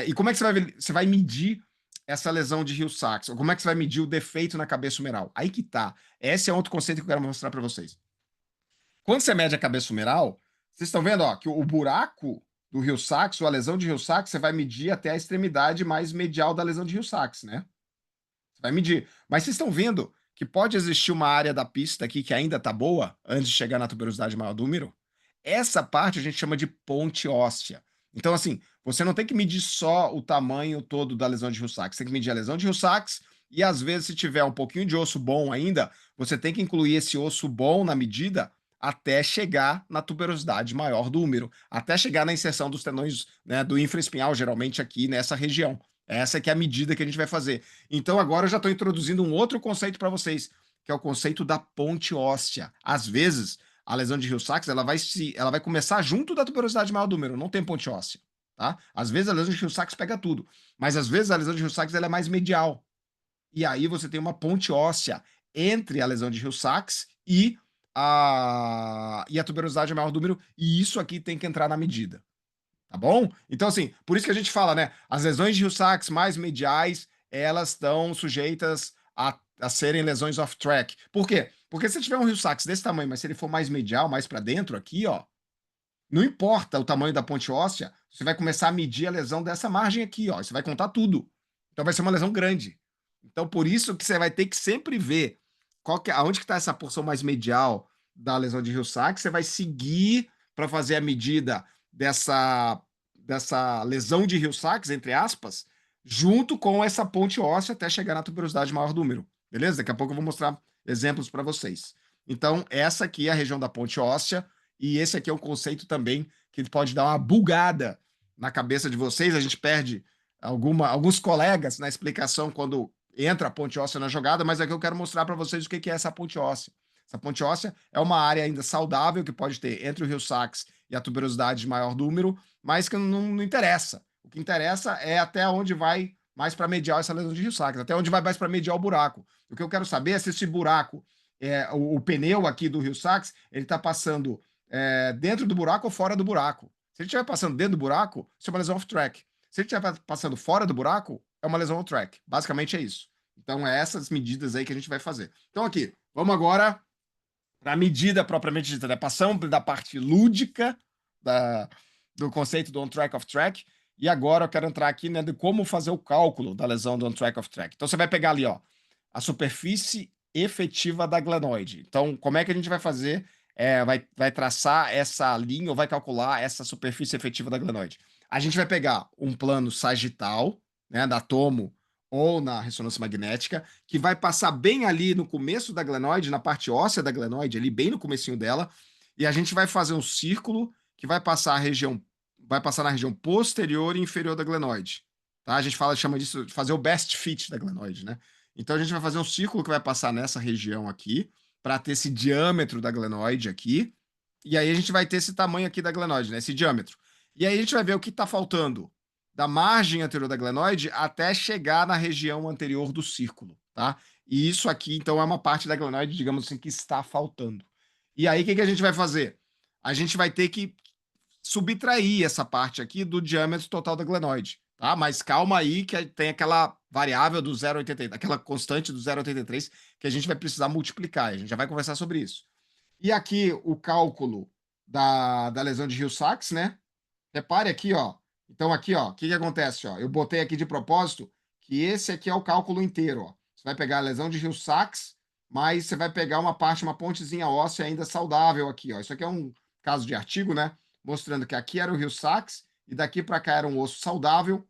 e como é que você vai medir essa lesão de Rio-Sacks? Ou como é que você vai medir o defeito na cabeça humeral? Aí que tá. Esse é outro conceito que eu quero mostrar para vocês. Quando você mede a cabeça humeral, vocês estão vendo, ó, que o buraco do Rio-Sacks, ou a lesão de Rio-Sacks, você vai medir até a extremidade mais medial da lesão de Rio-Sacks, né? Você vai medir. Mas vocês estão vendo que pode existir uma área da pista aqui que ainda está boa, antes de chegar na tuberosidade maior do úmero? Essa parte a gente chama de ponte óssea. Então, assim, você não tem que medir só o tamanho todo da lesão de Rio-Sacks, você tem que medir a lesão de Rio-Sacks e, às vezes, se tiver um pouquinho de osso bom ainda, você tem que incluir esse osso bom na medida até chegar na tuberosidade maior do úmero, até chegar na inserção dos tendões, né, do infraespinhal, geralmente aqui nessa região. Essa que é a medida que a gente vai fazer. Então, agora eu já estou introduzindo um outro conceito para vocês, que é o conceito da ponte óssea. Às vezes, a lesão de Rio-Sacks ela vai começar junto da tuberosidade maior do úmero, não tem ponte óssea. Tá? Às vezes a lesão de Rio-Sacks pega tudo, mas às vezes a lesão de Rio-Sacks ela é mais medial. E aí você tem uma ponte óssea entre a lesão de Rio-Sacks e a tuberosidade maior do úmero, e isso aqui tem que entrar na medida. Tá bom? Então, assim, por isso que a gente fala, né? As lesões de Rio-Sacks mais mediais, elas estão sujeitas a serem lesões off-track. Por quê? Porque se tiver um Rio-Sacks desse tamanho, mas se ele for mais medial, mais para dentro aqui, ó, não importa o tamanho da ponte óssea, você vai começar a medir a lesão dessa margem aqui, ó. Você vai contar tudo. Então vai ser uma lesão grande. Então, por isso que você vai ter que sempre ver aonde que está essa porção mais medial da lesão de Rio-Sacks, você vai seguir para fazer a medida dessa lesão de Rio-Sacks, entre aspas, junto com essa ponte óssea até chegar na tuberosidade maior do úmero. Beleza? Daqui a pouco eu vou mostrar exemplos para vocês. Então, essa aqui é a região da ponte óssea, e esse aqui é um conceito também que pode dar uma bugada na cabeça de vocês. A gente perde alguns colegas na explicação quando entra a ponte óssea na jogada, mas aqui eu quero mostrar para vocês o que é essa ponte óssea. Essa ponte óssea é uma área ainda saudável que pode ter entre o Rio-Sacks e a tuberosidade maior do úmero, mas que não interessa. O que interessa é até onde vai mais para medial essa lesão de Rio-Sacks, até onde vai mais para medial o buraco. O que eu quero saber é se esse buraco, o pneu aqui do Rio-Sacks, ele está passando dentro do buraco ou fora do buraco. Se ele estiver passando dentro do buraco, isso é uma lesão off-track. Se ele estiver passando fora do buraco, é uma lesão on-track. Basicamente é isso. Então, é essas medidas aí que a gente vai fazer. Então, aqui, vamos agora para a medida propriamente dita, né? Passamos da parte lúdica do conceito do on-track, off-track, e agora eu quero entrar aqui, né, de como fazer o cálculo da lesão do on-track, off-track. Então, você vai pegar ali, ó, a superfície efetiva da glenoide. Então, como é que a gente vai fazer? Vai traçar essa linha ou vai calcular essa superfície efetiva da glenoide? A gente vai pegar um plano sagital, né, da tomo ou na ressonância magnética, que vai passar bem ali no começo da glenoide, na parte óssea da glenoide, ali bem no comecinho dela, e a gente vai fazer um círculo que vai passar na região posterior e inferior da glenoide. Tá? A gente chama disso de fazer o best fit da glenoide, né? Então a gente vai fazer um círculo que vai passar nessa região aqui, para ter esse diâmetro da glenoide aqui, e aí a gente vai ter esse tamanho aqui da glenoide, né? Esse diâmetro. E aí a gente vai ver o que está faltando da margem anterior da glenoide até chegar na região anterior do círculo, tá? E isso aqui, então, é uma parte da glenoide, digamos assim, que está faltando. E aí, o que a gente vai fazer? A gente vai ter que subtrair essa parte aqui do diâmetro total da glenoide, tá? Mas calma aí que tem aquela variável do 0,83, aquela constante do 0,83 que a gente vai precisar multiplicar. A gente já vai conversar sobre isso. E aqui o cálculo da lesão de Hill-Sachs, né? Repare aqui, ó. Então aqui, ó, o que acontece, ó? Eu botei aqui de propósito que esse aqui é o cálculo inteiro, ó. Você vai pegar a lesão de Hill-Sachs, mas você vai pegar uma parte, uma pontezinha óssea ainda saudável aqui, ó. Isso aqui é um caso de artigo, né? Mostrando que aqui era o Hill-Sachs e daqui para cá era um osso saudável,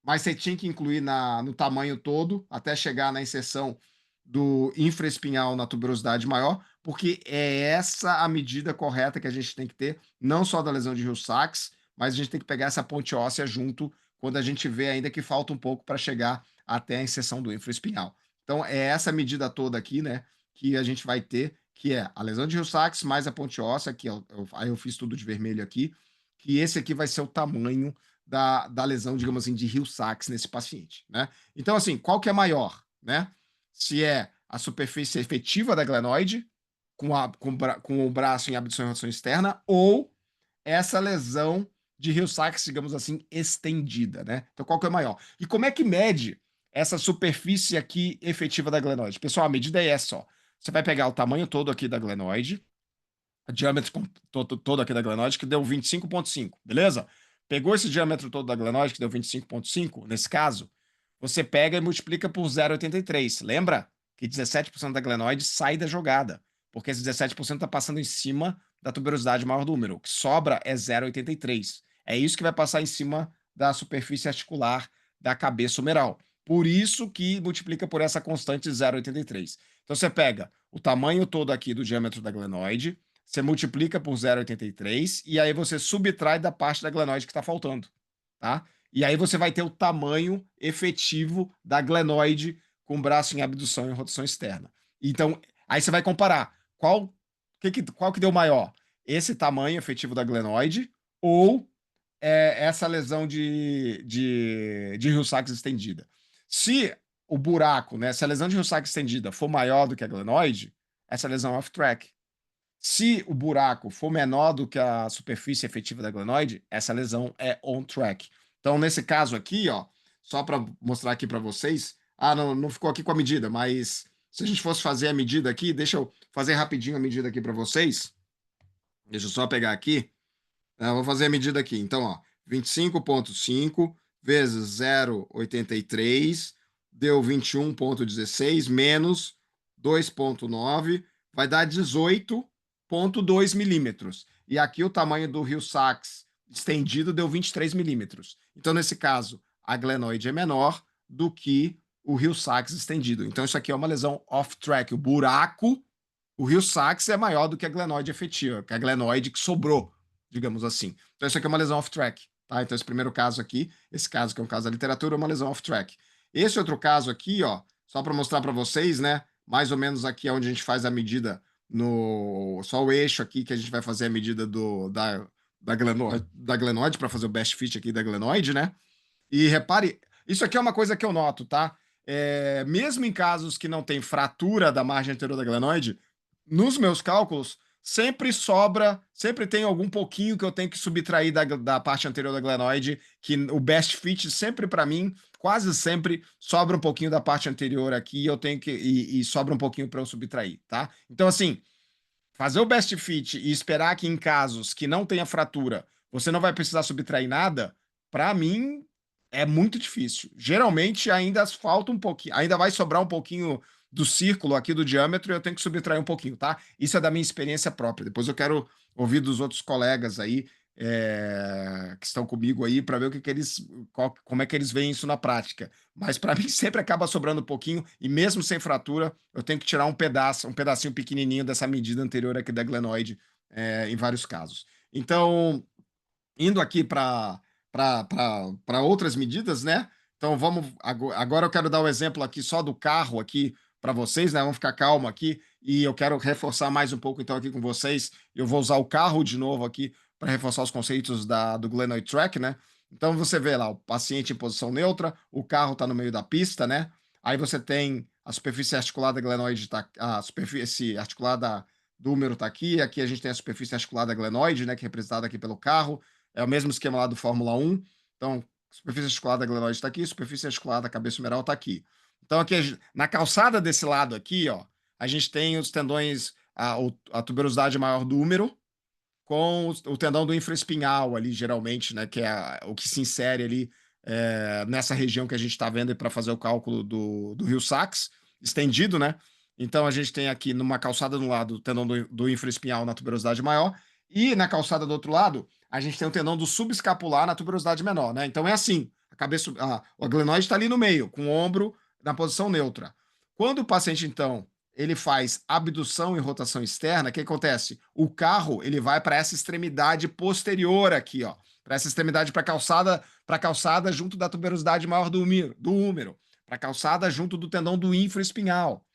mas você tinha que incluir no tamanho todo até chegar na inserção do infraespinhal na tuberosidade maior, porque é essa a medida correta que a gente tem que ter, não só da lesão de Hill-Sachs, mas a gente tem que pegar essa ponte óssea junto quando a gente vê ainda que falta um pouco para chegar até a inserção do infraespinhal. Então, é essa medida toda aqui, né, que a gente vai ter, que é a lesão de Hill-Sachs mais a ponte óssea, que aí eu fiz tudo de vermelho aqui, que esse aqui vai ser o tamanho da lesão, digamos assim, de Hill-Sachs nesse paciente, né? Então, assim, qual que é maior, né? Se é a superfície efetiva da glenoide, com o braço em abdução e rotação externa, ou essa lesão de Hill-Sachs, digamos assim, estendida, né? Então, qual que é maior? E como é que mede essa superfície aqui efetiva da glenoide? Pessoal, a medida é essa, ó. Você vai pegar o tamanho todo aqui da glenoide, o diâmetro todo aqui da glenoide, que deu 25,5, beleza? Pegou esse diâmetro todo da glenoide, que deu 25,5, nesse caso, você pega e multiplica por 0,83. Lembra que 17% da glenoide sai da jogada, porque esse 17% está passando em cima da tuberosidade maior número. O que sobra é 0,83. É isso que vai passar em cima da superfície articular da cabeça humeral. Por isso que multiplica por essa constante 0,83. Então você pega o tamanho todo aqui do diâmetro da glenoide, você multiplica por 0,83 e aí você subtrai da parte da glenoide que está faltando, tá? E aí você vai ter o tamanho efetivo da glenoide com braço em abdução e rotação externa. Então, aí você vai comparar qual que deu maior? Esse tamanho efetivo da glenoide ou essa lesão de Hill-Sachs estendida? Se o buraco, né, se a lesão de Hill-Sachs estendida for maior do que a glenoide, essa lesão é off-track. Se o buraco for menor do que a superfície efetiva da glenoide, essa lesão é on-track. Então, nesse caso aqui, ó, só para mostrar aqui para vocês, não ficou aqui com a medida, mas se a gente fosse fazer a medida aqui, deixa eu fazer rapidinho a medida aqui para vocês. Deixa eu só pegar aqui. Vou fazer a medida aqui. Então, ó, 25,5 vezes 0,83 deu 21,16 menos 2,9 vai dar 18,2 milímetros. E aqui o tamanho do Hill-Sachs estendido deu 23 milímetros. Então, nesse caso, a glenoide é menor do que o Hill-Sachs estendido. Então, isso aqui é uma lesão off-track. O buraco, o Hill-Sachs é maior do que a glenoide efetiva, que é a glenoide que sobrou, digamos assim. Então, isso aqui é uma lesão off-track. Tá? Então, esse primeiro caso aqui, esse caso que é um caso da literatura, é uma lesão off-track. Esse outro caso aqui, ó, só para mostrar para vocês, né? Mais ou menos aqui é onde a gente faz a medida só o eixo aqui que a gente vai fazer a medida da glenoide para fazer o best fit aqui da glenoide, né? E repare, isso aqui é uma coisa que eu noto, tá? Mesmo em casos que não tem fratura da margem anterior da glenoide, nos meus cálculos, sempre tem algum pouquinho que eu tenho que subtrair da parte anterior da glenoide, que o best fit sempre para mim, quase sempre, sobra um pouquinho da parte anterior aqui, eu tenho que e sobra um pouquinho para eu subtrair, tá? Então, assim, fazer o best fit e esperar que em casos que não tenha fratura, você não vai precisar subtrair nada, para mim é muito difícil. Geralmente ainda falta um pouquinho, ainda vai sobrar um pouquinho do círculo aqui do diâmetro e eu tenho que subtrair um pouquinho, tá? Isso é da minha experiência própria. Depois eu quero ouvir dos outros colegas aí que estão comigo aí para ver o que eles, como é que eles veem isso na prática. Mas para mim sempre acaba sobrando um pouquinho e mesmo sem fratura eu tenho que tirar um pedacinho pequenininho dessa medida anterior aqui da glenoide em vários casos. Então, indo aqui para outras medidas, né? Então agora eu quero dar o exemplo aqui só do carro aqui para vocês, né? Vamos ficar calmo aqui e eu quero reforçar mais um pouco então aqui com vocês. Eu vou usar o carro de novo aqui para reforçar os conceitos do glenoid track, né? Então você vê lá o paciente em posição neutra, o carro está no meio da pista, né? Aí você tem a superfície articulada glenoide, a superfície articulada do úmero está aqui a gente tem a superfície articulada glenoide, né, que é representada aqui pelo carro, é o mesmo esquema lá do Fórmula 1. Então, superfície articulada glenoide está aqui, superfície articulada cabeça humeral está aqui. Então, aqui na calçada desse lado aqui, ó, a gente tem os tendões, a tuberosidade maior do úmero, com o tendão do infraespinhal ali, geralmente, né, que é o que se insere ali nessa região que a gente está vendo para fazer o cálculo do Hill-Sachs, estendido, né? Então a gente tem aqui numa calçada do lado o tendão do infraespinhal na tuberosidade maior, e na calçada do outro lado a gente tem o tendão do subescapular na tuberosidade menor, né? Então é assim, o glenoide está ali no meio, com o ombro na posição neutra. Quando o paciente, então, ele faz abdução e rotação externa, o que acontece? O carro, ele vai para essa extremidade posterior aqui, ó, para essa extremidade para calçada junto da tuberosidade maior do úmero, para calçada junto do tendão do infraespinhal.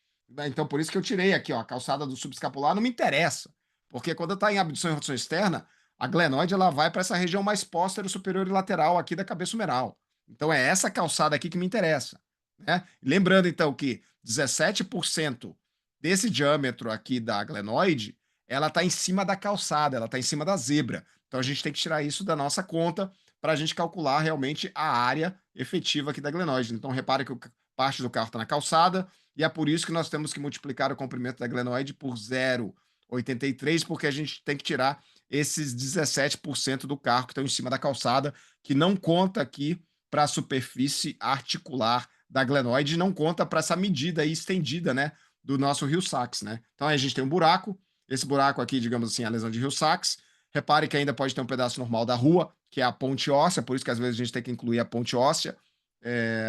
Então, por isso que eu tirei aqui, ó, a calçada do subescapular não me interessa, porque quando está em abdução e rotação externa, a glenoide ela vai para essa região mais póstero, superior e lateral aqui da cabeça humeral. Então, é essa calçada aqui que me interessa, né? Lembrando, então, que 17% desse diâmetro aqui da glenoide, ela está em cima da calçada, ela está em cima da zebra. Então a gente tem que tirar isso da nossa conta para a gente calcular realmente a área efetiva aqui da glenoide. Então repare que parte do carro está na calçada e é por isso que nós temos que multiplicar o comprimento da glenoide por 0,83, porque a gente tem que tirar esses 17% do carro que estão em cima da calçada, que não conta aqui para a superfície articular da glenoide, não conta para essa medida aí estendida, né, do nosso Hill-Sachs, né? Então aí a gente tem um buraco, esse buraco aqui, digamos assim, a lesão de Hill-Sachs. Repare que ainda pode ter um pedaço normal da rua, que é a ponte óssea, por isso que às vezes a gente tem que incluir a ponte óssea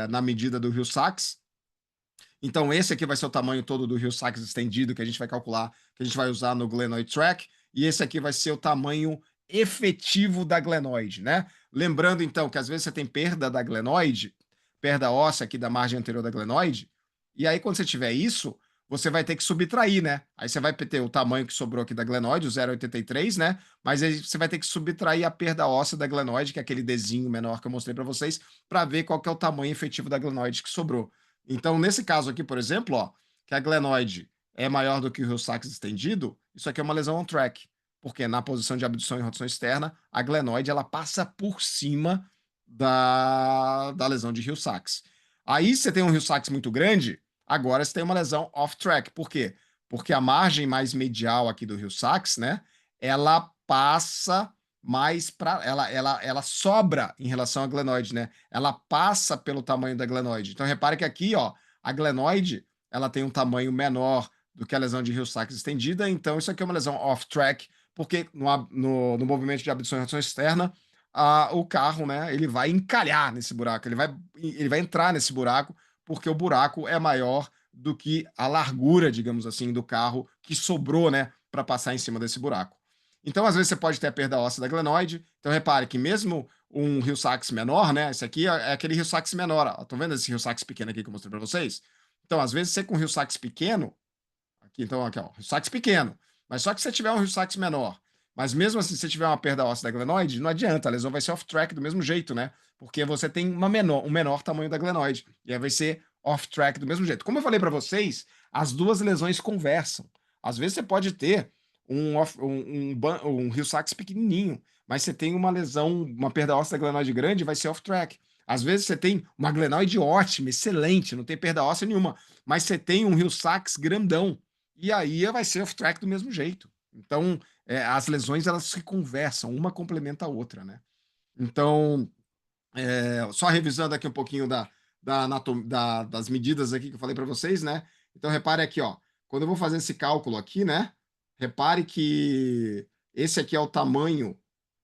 na medida do Hill-Sachs. Então esse aqui vai ser o tamanho todo do Hill-Sachs estendido que a gente vai calcular, que a gente vai usar no glenoid track, e esse aqui vai ser o tamanho efetivo da glenoide, né? Lembrando então que às vezes você tem perda da glenoide, perda óssea aqui da margem anterior da glenoide, e aí quando você tiver isso, você vai ter que subtrair, né? Aí você vai ter o tamanho que sobrou aqui da glenoide, o 0,83, né? Mas aí você vai ter que subtrair a perda óssea da glenoide, que é aquele Dzinho menor que eu mostrei para vocês, para ver qual que é o tamanho efetivo da glenoide que sobrou. Então, nesse caso aqui, por exemplo, ó, que a glenoide é maior do que o Hill-Sachs estendido, isso aqui é uma lesão on track, porque na posição de abdução e rotação externa, a glenoide ela passa por cima da lesão de Hill-Sachs. Aí você tem um Hill-Sachs muito grande, agora você tem uma lesão off-track. Por quê? Porque a margem mais medial aqui do Hill-Sachs, né, ela passa mais para... Ela sobra em relação à glenoide, né? Ela passa pelo tamanho da glenoide. Então, repare que aqui, ó, a glenoide, ela tem um tamanho menor do que a lesão de Hill-Sachs estendida, então isso aqui é uma lesão off-track, porque no movimento de abdução e rotação externa, o carro, né, ele vai encalhar nesse buraco, ele vai entrar nesse buraco, porque o buraco é maior do que a largura, digamos assim, do carro que sobrou, né, para passar em cima desse buraco. Então, às vezes, você pode ter a perda óssea da glenoide. Então, repare que mesmo um Hill-Sachs menor, né, esse aqui é aquele Hill-Sachs menor. Estão vendo esse Hill-Sachs pequeno aqui que eu mostrei para vocês? Então, às vezes, você com um Hill-Sachs pequeno, então, aqui, ó, Hill-Sachs pequeno, mas só que se você tiver um Hill-Sachs menor, mas mesmo assim, se você tiver uma perda óssea da glenoide, não adianta, a lesão vai ser off-track do mesmo jeito, né? Porque você tem um menor tamanho da glenoide, e aí vai ser off-track do mesmo jeito. Como eu falei para vocês, as duas lesões conversam. Às vezes você pode ter um Hill-Sachs pequenininho, mas você tem uma lesão, uma perda óssea da glenoide grande, vai ser off-track. Às vezes você tem uma glenoide ótima, excelente, não tem perda óssea nenhuma, mas você tem um Hill-Sachs grandão, e aí vai ser off-track do mesmo jeito. Então, as lesões elas se conversam, uma complementa a outra, né? Então, só revisando aqui um pouquinho das medidas aqui que eu falei para vocês, né? Então, repare aqui, ó, quando eu vou fazer esse cálculo aqui, né? Repare que esse aqui é o tamanho,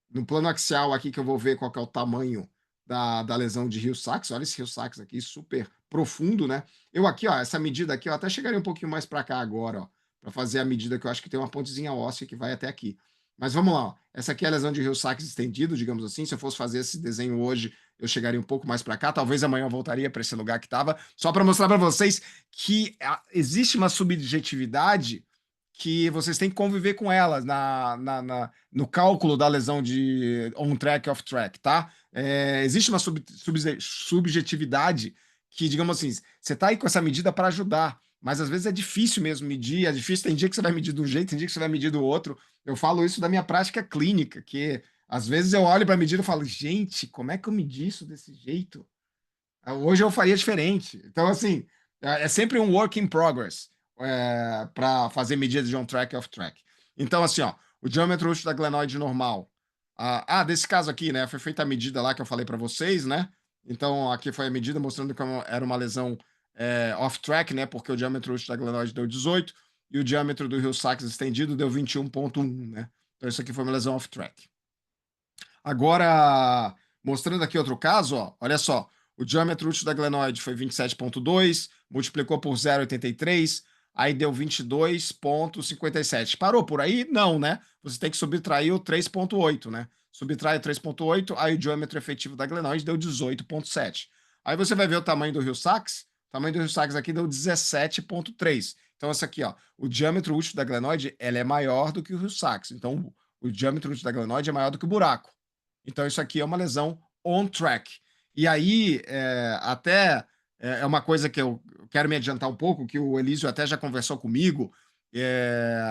no plano axial aqui que eu vou ver qual que é o tamanho da lesão de Hill-Sachs. Olha esse Hill-Sachs aqui, super profundo, né? Eu aqui, ó, essa medida aqui, eu até chegaria um pouquinho mais para cá agora, ó, para fazer a medida que eu acho que tem uma pontezinha óssea que vai até aqui. Mas vamos lá, ó. Essa aqui é a lesão de Hill-Sachs estendido, digamos assim. Se eu fosse fazer esse desenho hoje, eu chegaria um pouco mais para cá. Talvez amanhã eu voltaria para esse lugar que estava, só para mostrar para vocês que existe uma subjetividade que vocês têm que conviver com elas no cálculo da lesão de on-track, off-track, tá? Existe uma subjetividade que, digamos assim, você tá aí com essa medida para ajudar, mas às vezes é difícil mesmo medir, é difícil, tem dia que você vai medir de um jeito, tem dia que você vai medir do outro. Eu falo isso da minha prática clínica, que às vezes eu olho para a medida e falo, gente, como é que eu medi isso desse jeito? Hoje eu faria diferente. Então, assim, é sempre um work in progress para fazer medidas de on-track e off-track. Então, assim, ó, o diâmetro útil da glenoide normal. Desse caso aqui, né? Foi feita a medida lá que eu falei para vocês, né? Então, aqui foi a medida mostrando que era uma lesão off-track, né? Porque o diâmetro útil da glenoide deu 18 e o diâmetro do Hill-Sachs estendido deu 21,1, né? Então, isso aqui foi uma lesão off-track. Agora, mostrando aqui outro caso, ó, olha só. O diâmetro útil da glenoide foi 27,2, multiplicou por 0,83, aí deu 22,57. Parou por aí? Não, né? Você tem que subtrair o 3,8, né? Subtrai o 3,8, aí o diâmetro efetivo da glenoide deu 18,7. Aí você vai ver o tamanho do Hill-Sachs. O tamanho do Hill-Sachs aqui deu 17,3. Então, essa aqui, ó, o diâmetro útil da glenoide, ela é maior do que o Hill-Sachs. Então, o diâmetro útil da glenoide é maior do que o buraco. Então, isso aqui é uma lesão on-track. E aí, até é uma coisa que eu quero me adiantar um pouco, que o Elísio até já conversou comigo,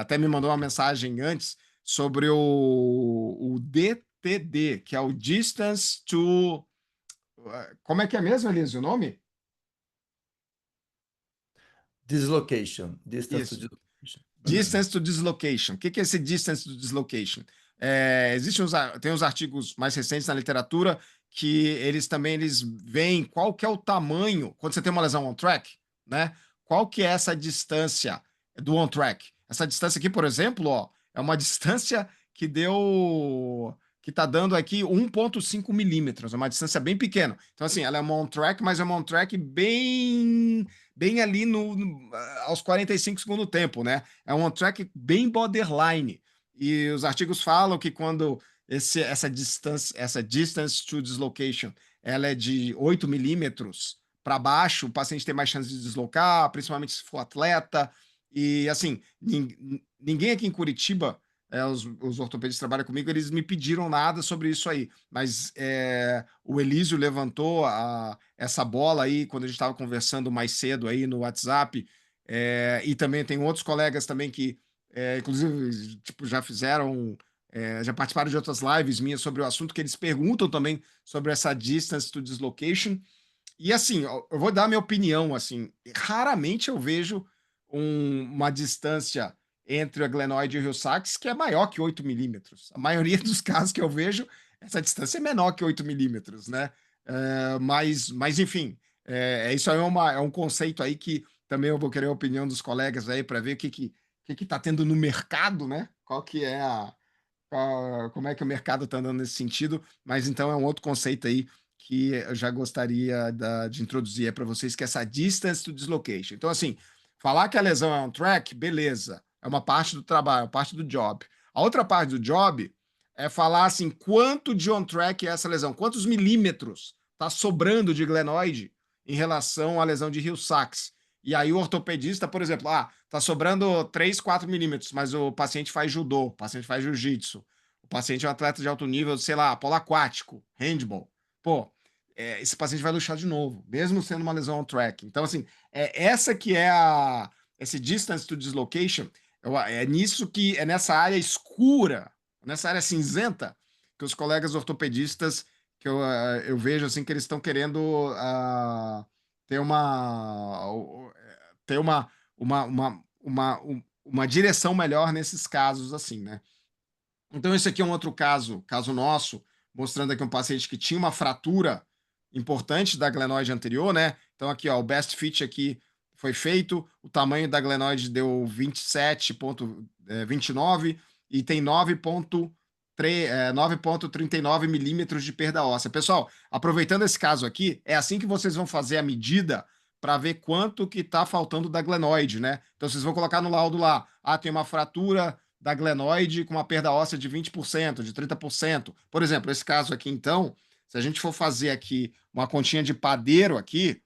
até me mandou uma mensagem antes sobre o DTD, que é o Distance to... Como é que é mesmo, Elísio, o nome? Dislocation. Distance to Isso. dislocation. Distance to dislocation. O que é esse distance to dislocation? Tem uns artigos mais recentes na literatura que eles veem qual que é o tamanho, quando você tem uma lesão on-track, né? Qual que é essa distância do on-track? Essa distância aqui, por exemplo, ó, é uma distância que tá dando aqui 1,5 milímetros, é uma distância bem pequena. Então, assim, ela é uma on-track, mas é uma on-track bem ali aos 45 segundos do tempo, né? É um on-track bem borderline. E os artigos falam que quando essa distance to dislocation, ela é de 8 milímetros para baixo, o paciente tem mais chance de deslocar, principalmente se for atleta. E, assim, ninguém aqui em Curitiba, os ortopedistas que trabalham comigo, eles me pediram nada sobre isso aí. Mas o Elísio levantou essa bola aí quando a gente estava conversando mais cedo aí no WhatsApp. E também tem outros colegas também que, inclusive, tipo, já participaram de outras lives minhas sobre o assunto, que eles perguntam também sobre essa distance to dislocation. E assim, eu vou dar a minha opinião, assim, raramente eu vejo uma distância entre a glenoide e o Hill-Sachs que é maior que 8 milímetros. A maioria dos casos que eu vejo, essa distância é menor que 8 milímetros, né? Mas enfim, isso aí é um conceito aí que também eu vou querer a opinião dos colegas aí para ver o que tá tendo no mercado, né? Qual que é como é que o mercado está andando nesse sentido, mas então é um outro conceito aí que eu já gostaria de introduzir para vocês, que é essa distance to dislocation. Então, assim, falar que a lesão é on track, beleza, é uma parte do trabalho, uma parte do job. A outra parte do job é falar assim, quanto de on track é essa lesão, quantos milímetros está sobrando de glenoide em relação à lesão de Hill-Sachs. E aí o ortopedista, por exemplo, tá sobrando 3, 4 milímetros, mas o paciente faz judô, o paciente faz jiu-jitsu, o paciente é um atleta de alto nível, sei lá, polo aquático, handball. Pô, esse paciente vai luxar de novo, mesmo sendo uma lesão on track. Então, assim, essa que é esse distance to dislocation, é nessa área escura, nessa área cinzenta, que os colegas ortopedistas, que eu vejo, assim, que eles estão querendo ter ter uma direção melhor nesses casos, assim, né? Então, esse aqui é um outro caso nosso, mostrando aqui um paciente que tinha uma fratura importante da glenoide anterior, né? Então, aqui, ó, o best fit aqui foi feito, o tamanho da glenoide deu 27,29 e tem 9,39 milímetros de perda óssea. Pessoal, aproveitando esse caso aqui, é assim que vocês vão fazer a medida para ver quanto que está faltando da glenoide, né? Então, vocês vão colocar no laudo lá, tem uma fratura da glenoide com uma perda óssea de 20%, de 30%. Por exemplo, esse caso aqui, então, se a gente for fazer aqui uma continha de padeiro aqui,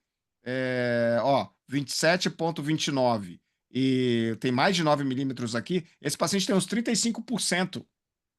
27,29 e tem mais de 9 milímetros aqui, esse paciente tem uns 35%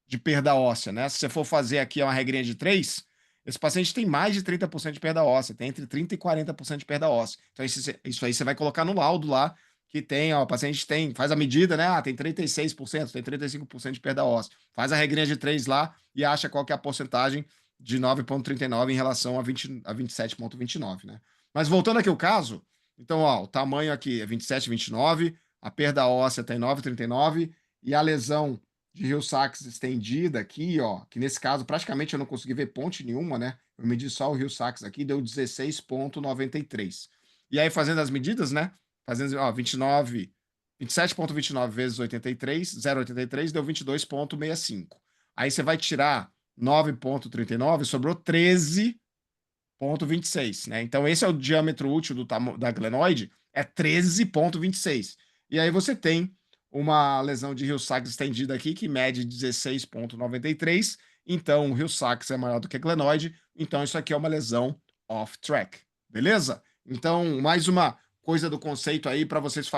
de perda óssea, né? Se você for fazer aqui uma regrinha de 3, esse paciente tem mais de 30% de perda óssea, tem entre 30% e 40% de perda óssea. Então, isso aí você vai colocar no laudo lá, que tem, ó, o paciente tem, faz a medida, né? Ah, tem 36%, tem 35% de perda óssea. Faz a regrinha de 3 lá e acha qual que é a porcentagem de 9,39 em relação a 27,29, né? Mas voltando aqui ao caso, então, ó, o tamanho aqui é 27,29, a perda óssea tem 9,39 e a lesão de Hill-Sachs estendida aqui, ó, que nesse caso praticamente eu não consegui ver ponte nenhuma, né? Eu medi só o Hill-Sachs aqui, deu 16,93. E aí, fazendo as medidas, né? Fazendo, ó, 27,29 vezes 83, 0,83, deu 22,65. Aí você vai tirar 9,39, sobrou 13,26, né? Então, esse é o diâmetro útil da glenoide, é 13,26. E aí você tem uma lesão de Hill-Sachs estendida aqui, que mede 16,93. Então, o Hill-Sachs é maior do que a glenoide. Então, isso aqui é uma lesão off-track. Beleza? Então, mais uma coisa do conceito aí para vocês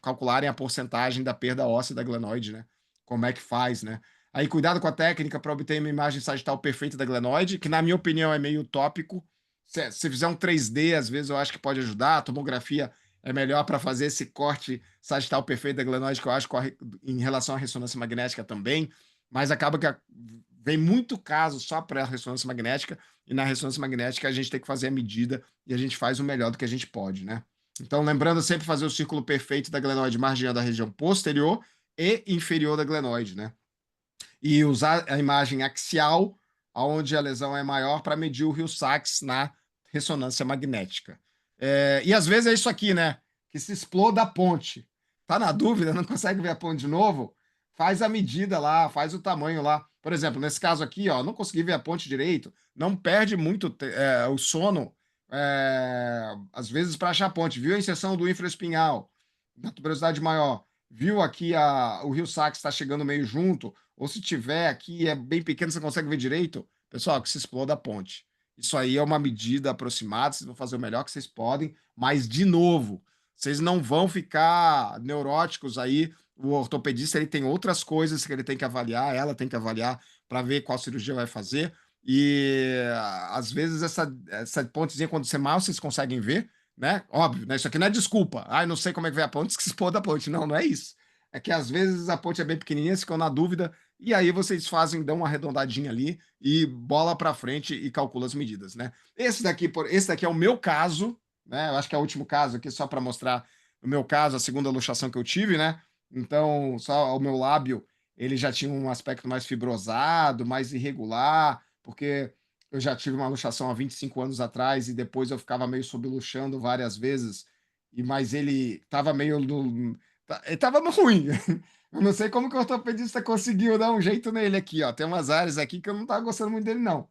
calcularem a porcentagem da perda óssea da glenoide, né? Como é que faz, né? Aí, cuidado com a técnica para obter uma imagem sagital perfeita da glenoide, que na minha opinião é meio utópico. Se fizer um 3D, às vezes eu acho que pode ajudar. A tomografia é melhor para fazer esse corte sagital perfeito da glenoide, que eu acho em relação à ressonância magnética também, mas acaba que vem muito caso só para a ressonância magnética, e na ressonância magnética a gente tem que fazer a medida e a gente faz o melhor do que a gente pode, né? Então, lembrando sempre fazer o círculo perfeito da glenoide margeando a região posterior e inferior da glenoide, né? E usar a imagem axial, onde a lesão é maior, para medir o Hill-Sachs na ressonância magnética. E às vezes é isso aqui, né? Que se exploda a ponte. Tá na dúvida, não consegue ver a ponte de novo? Faz a medida lá, faz o tamanho lá. Por exemplo, nesse caso aqui, ó, não consegui ver a ponte direito, não perde muito o sono, às vezes, para achar a ponte. Viu a inserção do infraespinhal, da tuberosidade maior, viu aqui o Hill-Sachs está chegando meio junto, ou se tiver aqui é bem pequeno, você consegue ver direito, pessoal, que se exploda a ponte. Isso aí é uma medida aproximada, vocês vão fazer o melhor que vocês podem, mas, de novo, vocês não vão ficar neuróticos aí. O ortopedista ele tem outras coisas que ele tem que avaliar, ela tem que avaliar para ver qual cirurgia vai fazer. E às vezes essa pontezinha, quando você mal vocês conseguem ver, né? Óbvio, né? Isso aqui não é desculpa. Ah, não sei como é que vem a ponte, que se expor da ponte. Não, não é isso. É que às vezes a ponte é bem pequenininha, vocês ficam na dúvida, e aí vocês dão uma arredondadinha ali e bola para frente e calcula as medidas, né? Esse daqui é o meu caso, né? Eu acho que é o último caso aqui, só para mostrar o meu caso, a segunda luxação que eu tive, né? Então, só o meu lábio, ele já tinha um aspecto mais fibrosado, mais irregular, porque eu já tive uma luxação há 25 anos atrás e depois eu ficava meio subluxando várias vezes, mas ele estava meio ele tava no ruim. Eu não sei como que o ortopedista conseguiu dar um jeito nele aqui, ó. Tem umas áreas aqui que eu não tava gostando muito dele, não.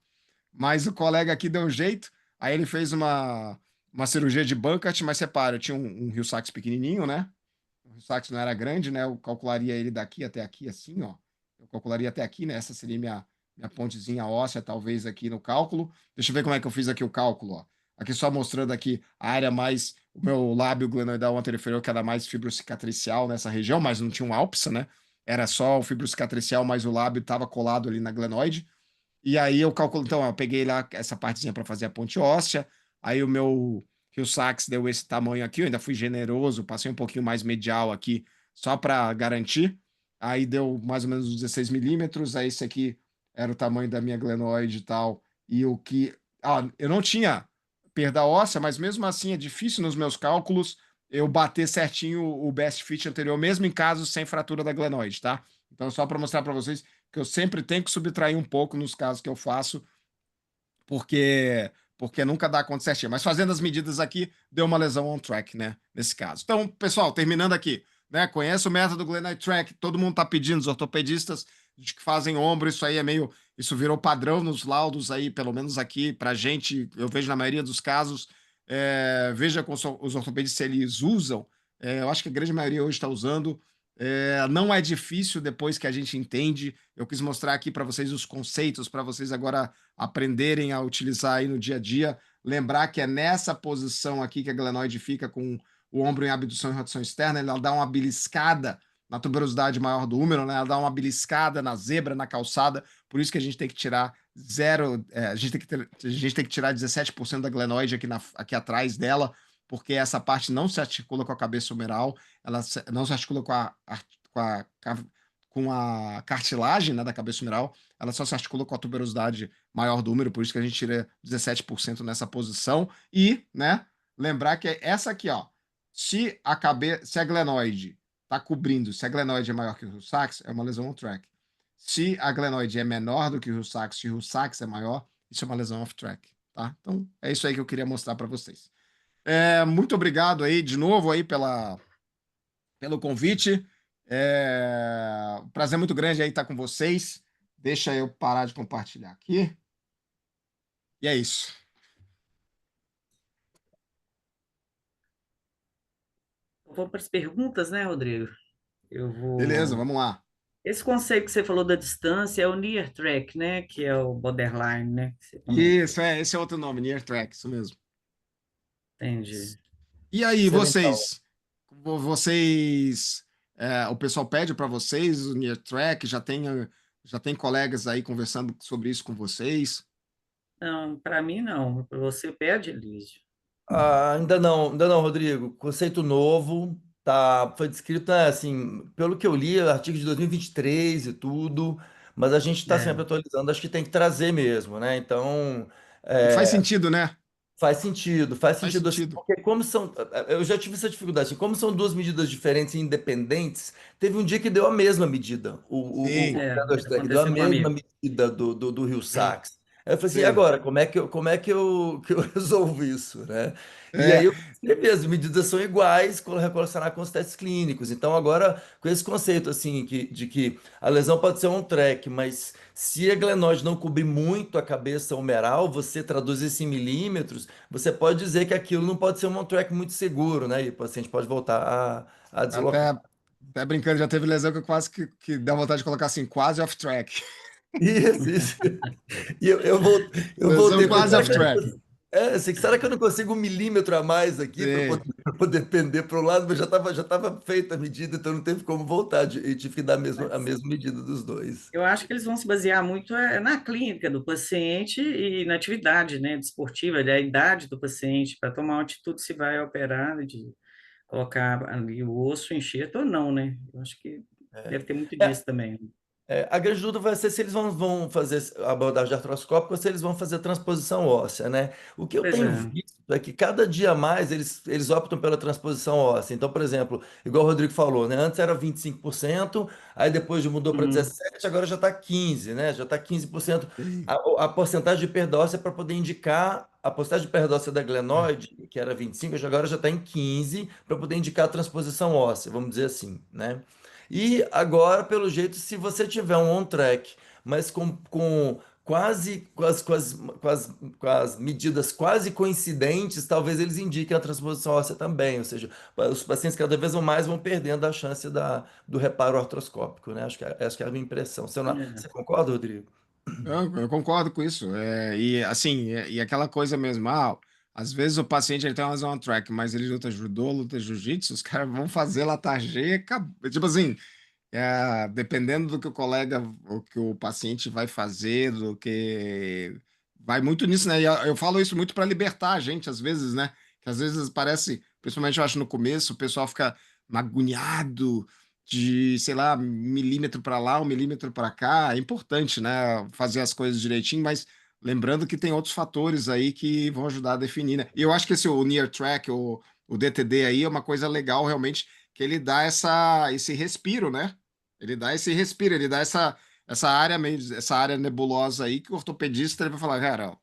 Mas o colega aqui deu um jeito, aí ele fez uma cirurgia de Bankert, mas separa, eu tinha um Hill-Sachs pequenininho, né? O Hill-Sachs não era grande, né? Eu calcularia ele daqui até aqui, assim, ó. Eu calcularia até aqui, né? Essa seria minha pontezinha óssea, talvez, aqui no cálculo. Deixa eu ver como é que eu fiz aqui o cálculo, ó. Aqui só mostrando aqui a área mais, o meu lábio glenoidal anterior, que era mais fibrocicatricial nessa região, mas não tinha um álpsa, né? Era só o fibrocicatricial, mas o lábio estava colado ali na glenoide. E aí eu calculo, então, eu peguei lá essa partezinha para fazer a ponte óssea, aí o meu Hill-Sachs deu esse tamanho aqui, eu ainda fui generoso, passei um pouquinho mais medial aqui, só para garantir, aí deu mais ou menos uns 16 milímetros, aí esse aqui era o tamanho da minha glenoide e tal, e o que... eu não tinha perda óssea, mas mesmo assim é difícil nos meus cálculos eu bater certinho o best fit anterior, mesmo em casos sem fratura da glenoide, tá? Então, só para mostrar para vocês que eu sempre tenho que subtrair um pouco nos casos que eu faço, porque nunca dá conta certinho. Mas fazendo as medidas aqui, deu uma lesão on track, né? Nesse caso. Então, pessoal, terminando aqui, né? Conhece o método Glenoid Track, todo mundo tá pedindo, os ortopedistas que fazem ombro, isso aí é meio. Isso virou padrão nos laudos aí, pelo menos aqui, pra gente, eu vejo na maioria dos casos. Veja com os ortopedistas se eles usam. Eu acho que a grande maioria hoje está usando. Não é difícil depois que a gente entende. Eu quis mostrar aqui para vocês os conceitos, para vocês agora aprenderem a utilizar aí no dia a dia. Lembrar que é nessa posição aqui que a glenoide fica com o ombro em abdução e rotação externa, ela dá uma beliscada na tuberosidade maior do húmero, né? Ela dá uma beliscada na zebra, na calçada, por isso que a gente tem que tirar a gente tem que tirar 17% da glenoide aqui atrás dela, porque essa parte não se articula com a cabeça humeral, não se articula com a, com a cartilagem, né, da cabeça humeral, ela só se articula com a tuberosidade maior do húmero, por isso que a gente tira 17% nessa posição. E, né, lembrar que é essa aqui, ó, se a glenoide está cobrindo, se a glenoide é maior que o Rio-Sachs, é uma lesão on-track. Se a glenoide é menor do que o Rio-Sachs, se o Rio-Sachs é maior, isso é uma lesão off-track, tá? Então, é isso aí que eu queria mostrar para vocês. Muito obrigado aí, de novo, aí pelo convite. Um prazer muito grande aí estar com vocês. Deixa eu parar de compartilhar aqui. E é isso. Vou para as perguntas, né, Rodrigo? Eu Beleza, vou. vamos lá. Esse conceito que você falou da distância é o near track, né? Que é o borderline, né? Que você comentou. Isso, esse é outro nome, near track, isso mesmo. Entendi. E aí, Excelentão. o pessoal pede para vocês o near track, já tem colegas aí conversando sobre isso com vocês? Não, para mim não. Para você pede, Elísio. Ainda não, Rodrigo. Conceito novo, tá? Foi descrito, né, assim, pelo que eu li, artigo de 2023 e tudo, mas a gente está É, sempre atualizando, acho que tem que trazer mesmo, né? Então, E faz é, sentido, né? faz Faz sentido assim, sentido. porque como são, eu já tive essa dificuldade, assim, como são duas medidas diferentes e independentes, teve um dia que deu a mesma medida, Sim. o é, Predor Stack deu a aconteceu mesma comigo. medida do Rio Sachs. Aí eu falei assim, e Sim. agora, que eu resolvo isso, né? E aí É, eu escrevi, as medidas são iguais, relacionar com os testes clínicos. Então agora, com esse conceito, assim, de que a lesão pode ser um track, mas se a glenoide não cobrir muito a cabeça humeral, você traduz isso em milímetros, você pode dizer que aquilo não pode ser um on-track muito seguro, né? E o paciente pode voltar a deslocar. até, até brincando, já teve lesão que eu quase que dá vontade de colocar assim, quase off-track. Isso, isso. E eu Lesão voltei com quase será que eu não off-track. consigo, assim, será que eu não consigo 1 milímetro a mais aqui para Sim. poder, pra poder pender para o lado? Mas já tava feita a medida, então não teve como voltar. E tive que dar a Mas mesma medida dos dois. eu acho que eles vão se basear muito na clínica do paciente e na atividade, né, desportiva, da idade do paciente, para tomar uma atitude se vai operar, de colocar ali o osso enxerto ou não, né? Eu acho que deve ter muito É, disso também. a grande dúvida vai ser se eles vão fazer a abordagem artroscópica ou se eles vão fazer transposição óssea, né? O que eu Pois tenho é. visto é que cada dia mais eles optam pela transposição óssea. Então, por exemplo, igual o Rodrigo falou, né? Antes era 25%, aí depois mudou para Uhum. 17%, agora já está 15%, né? Já está 15%. Sim. A porcentagem de perda óssea para poder indicar a porcentagem de perda óssea da glenoide, que era 25%, agora já está em 15% para poder indicar a transposição óssea, vamos dizer assim, né? E agora, pelo jeito, se você tiver um on-track, mas com quase com as medidas quase coincidentes, talvez eles indiquem a transposição óssea também. Ou seja, os pacientes cada vez mais vão perdendo a chance do reparo artroscópico, né? Acho que é a minha impressão. Você É. concorda, Rodrigo? Eu concordo com isso. E assim, e aquela coisa mesmo, às vezes o paciente ele tem uma lesão on track, mas ele luta judô, luta jiu-jitsu, os caras vão fazer latargia e acabou. Tipo assim, dependendo do que o colega, o que o paciente vai fazer, do que. Vai muito nisso, né? E eu falo isso muito para libertar a gente, às vezes, né? Que às vezes parece, principalmente eu acho no começo, o pessoal fica agoniado de, sei lá, 1 milímetro para lá, 1 milímetro para cá. É importante, né? Fazer as coisas direitinho, mas lembrando que tem outros fatores aí que vão ajudar a definir, né? E eu acho que o near track, o DTD aí, é uma coisa legal, realmente, que ele dá esse respiro, né? Ele dá esse respiro, ele dá essa área nebulosa aí que o ortopedista ele vai falar, cara, ó,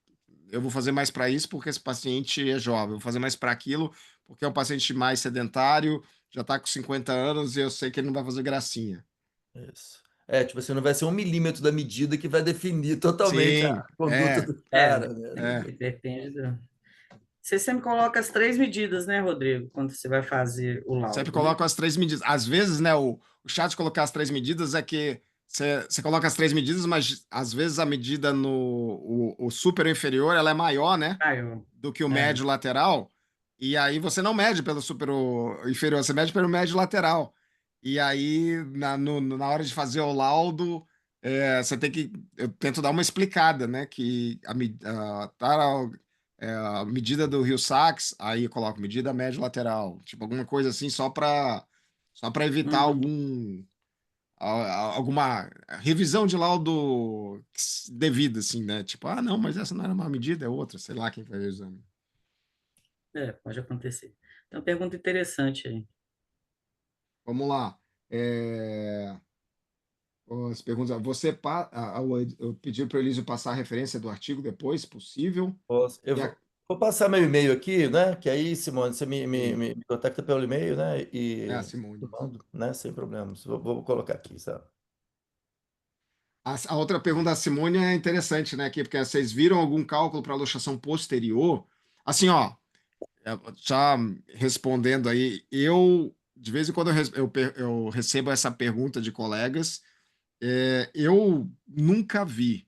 eu vou fazer mais para isso porque esse paciente é jovem, eu vou fazer mais para aquilo porque é um paciente mais sedentário, já está com 50 anos e eu sei que ele não vai fazer gracinha. Isso. Tipo assim, não vai ser 1 milímetro da medida que vai definir totalmente a Sim, conduta do É, cara, né? é. depende do... Você sempre coloca as três medidas, né, Rodrigo, quando você vai fazer o Sempre laudo, né? coloco as três medidas. Às vezes, né, o chato de colocar as três medidas é que você coloca as três medidas, mas às vezes a medida no o super inferior ela é maior, né? Ah, eu... Do que o É, médio lateral. E aí você não mede pelo superior inferior, você mede pelo médio lateral. E aí, na hora de fazer o laudo, você tem que. Eu tento dar uma explicada, né? Que a medida do Rio-Sachs, aí eu coloco medida médio lateral. Tipo, alguma coisa assim, só para evitar Uhum. alguma revisão de laudo devida, assim, né? Tipo, não, mas essa não era uma medida, é outra, sei lá quem faz o exame. Pode acontecer. Então, pergunta interessante aí. Vamos lá. É, As perguntas. Eu pedi para o Elísio passar a referência do artigo depois, se possível. Eu E a- vou passar meu e-mail aqui, né? Que aí, Simone, você Sim, me contacta pelo e-mail, né? é a E eu Simone. mando, né? Sem problemas. Vou colocar aqui, sabe? A outra pergunta da Simone é interessante, né? Aqui, porque vocês viram algum cálculo para luxação posterior? Assim, ó, já respondendo aí, de vez em quando, eu recebo essa pergunta de colegas, eu nunca vi.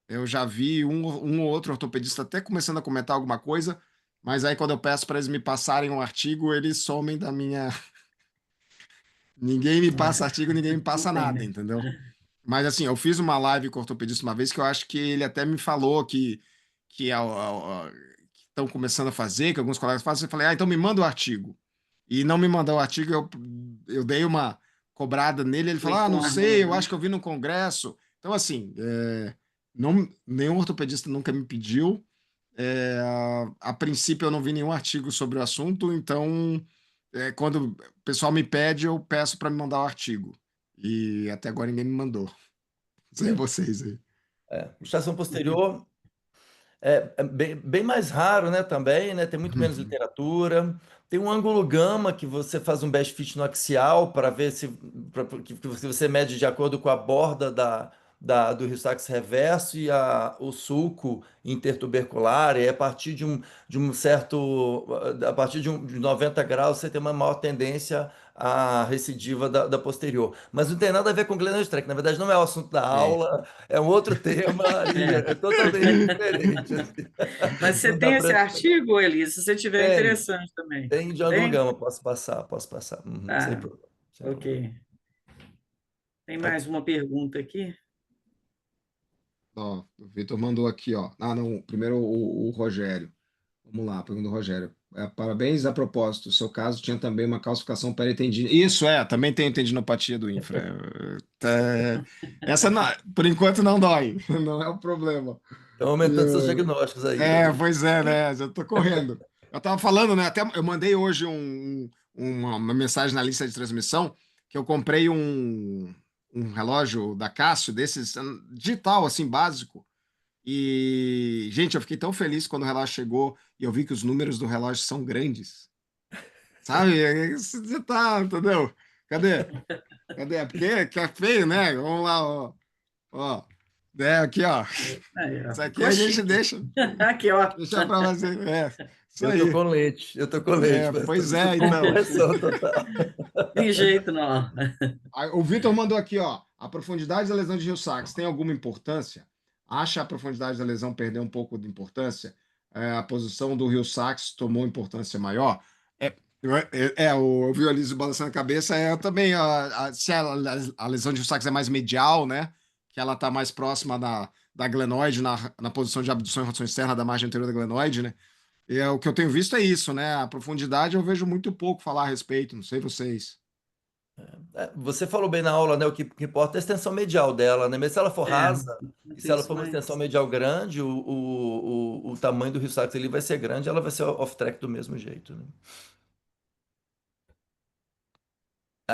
Eu já vi um ou outro ortopedista até começando a comentar alguma coisa, mas aí quando eu peço para eles me passarem um artigo, eles somem da minha. Ninguém me passa artigo, ninguém me Não passa tem, nada, né? entendeu? Mas assim, eu fiz uma live com o ortopedista uma vez que eu acho que ele até me falou que estão começando a fazer, que alguns colegas fazem. Eu falei, então me manda o artigo. E não me mandou o artigo, eu dei uma cobrada nele. Ele falou, não Informa, sei, eu né? acho que eu vi no congresso. Então, assim, não, nenhum ortopedista nunca me pediu. A princípio, eu não vi nenhum artigo sobre o assunto, então, quando o pessoal me pede, eu peço para me mandar o artigo. E até agora ninguém me mandou. Não sei vocês aí. Luxação posterior é bem mais raro, né, também, né? Tem muito menos literatura. Tem um ângulo gama que você faz um best fit no axial para ver que você mede de acordo com a borda do Rio-Sachs reverso e o sulco intertubercular. E a partir de um certo, a partir de 90 graus, você tem uma maior tendência à recidiva da posterior. Mas não tem nada a ver com glenoidectomia, na verdade não é o assunto da É. aula, é um outro tema e É. é totalmente diferente, assim. Mas você Não dá tem esse para. artigo, Elisa? Se você tiver Tem, interessante também. tem de ângulo Tem? gama, posso passar, posso passar. Uhum, sem Ah, problema, sem ok. problema. Tem É, mais uma pergunta aqui? Ó, o Vitor mandou aqui, ó. Não, primeiro o Rogério. Vamos lá, pergunta do Rogério. Parabéns a propósito. O seu caso tinha também uma calcificação peritendina. Isso também tem tendinopatia do infra. Essa, por enquanto, não dói, não é o problema. estão aumentando seus E, diagnósticos aí, Rodrigo. pois é, né? Já tô correndo. Eu tava falando, né? Até eu mandei hoje uma mensagem na lista de transmissão que eu comprei um relógio da Casio, desses digital, assim, básico. E, gente, eu fiquei tão feliz quando o relógio chegou e eu vi que os números do relógio são grandes. Sabe? Você tá, entendeu? Cadê? Cadê? Porque que é feio, né? Vamos lá, ó. Ó. Aqui, ó. Aí, ó, Isso aqui ficou a gente chique. deixa. Aqui, ó. Deixa para você. Isso Eu tô aí. com leite, eu tô com leite, mas Pois tô é, com então. correção total. Tem jeito, não. Aí, o Vitor mandou aqui, ó. A profundidade da lesão de Rio-Sachs tem alguma importância? Acha a profundidade da lesão perder um pouco de importância? A posição do Rio-Sachs tomou importância maior? Eu vi o Elísio balançando a cabeça. Eu também, se a lesão de Rio-Sachs é mais medial, né? Que ela está mais próxima da glenoide, na posição de abdução e rotação externa da margem anterior da glenoide, né? O que eu tenho visto é isso, né? A profundidade eu vejo muito pouco falar a respeito, não sei vocês. Você falou bem na aula, né? O que importa é a extensão medial dela, né? Mesmo se ela for É, rasa, e muito se ela isso, for uma extensão mas. medial grande, o tamanho do Rio-Sachs ali vai ser grande, ela vai ser off-track do mesmo jeito, né?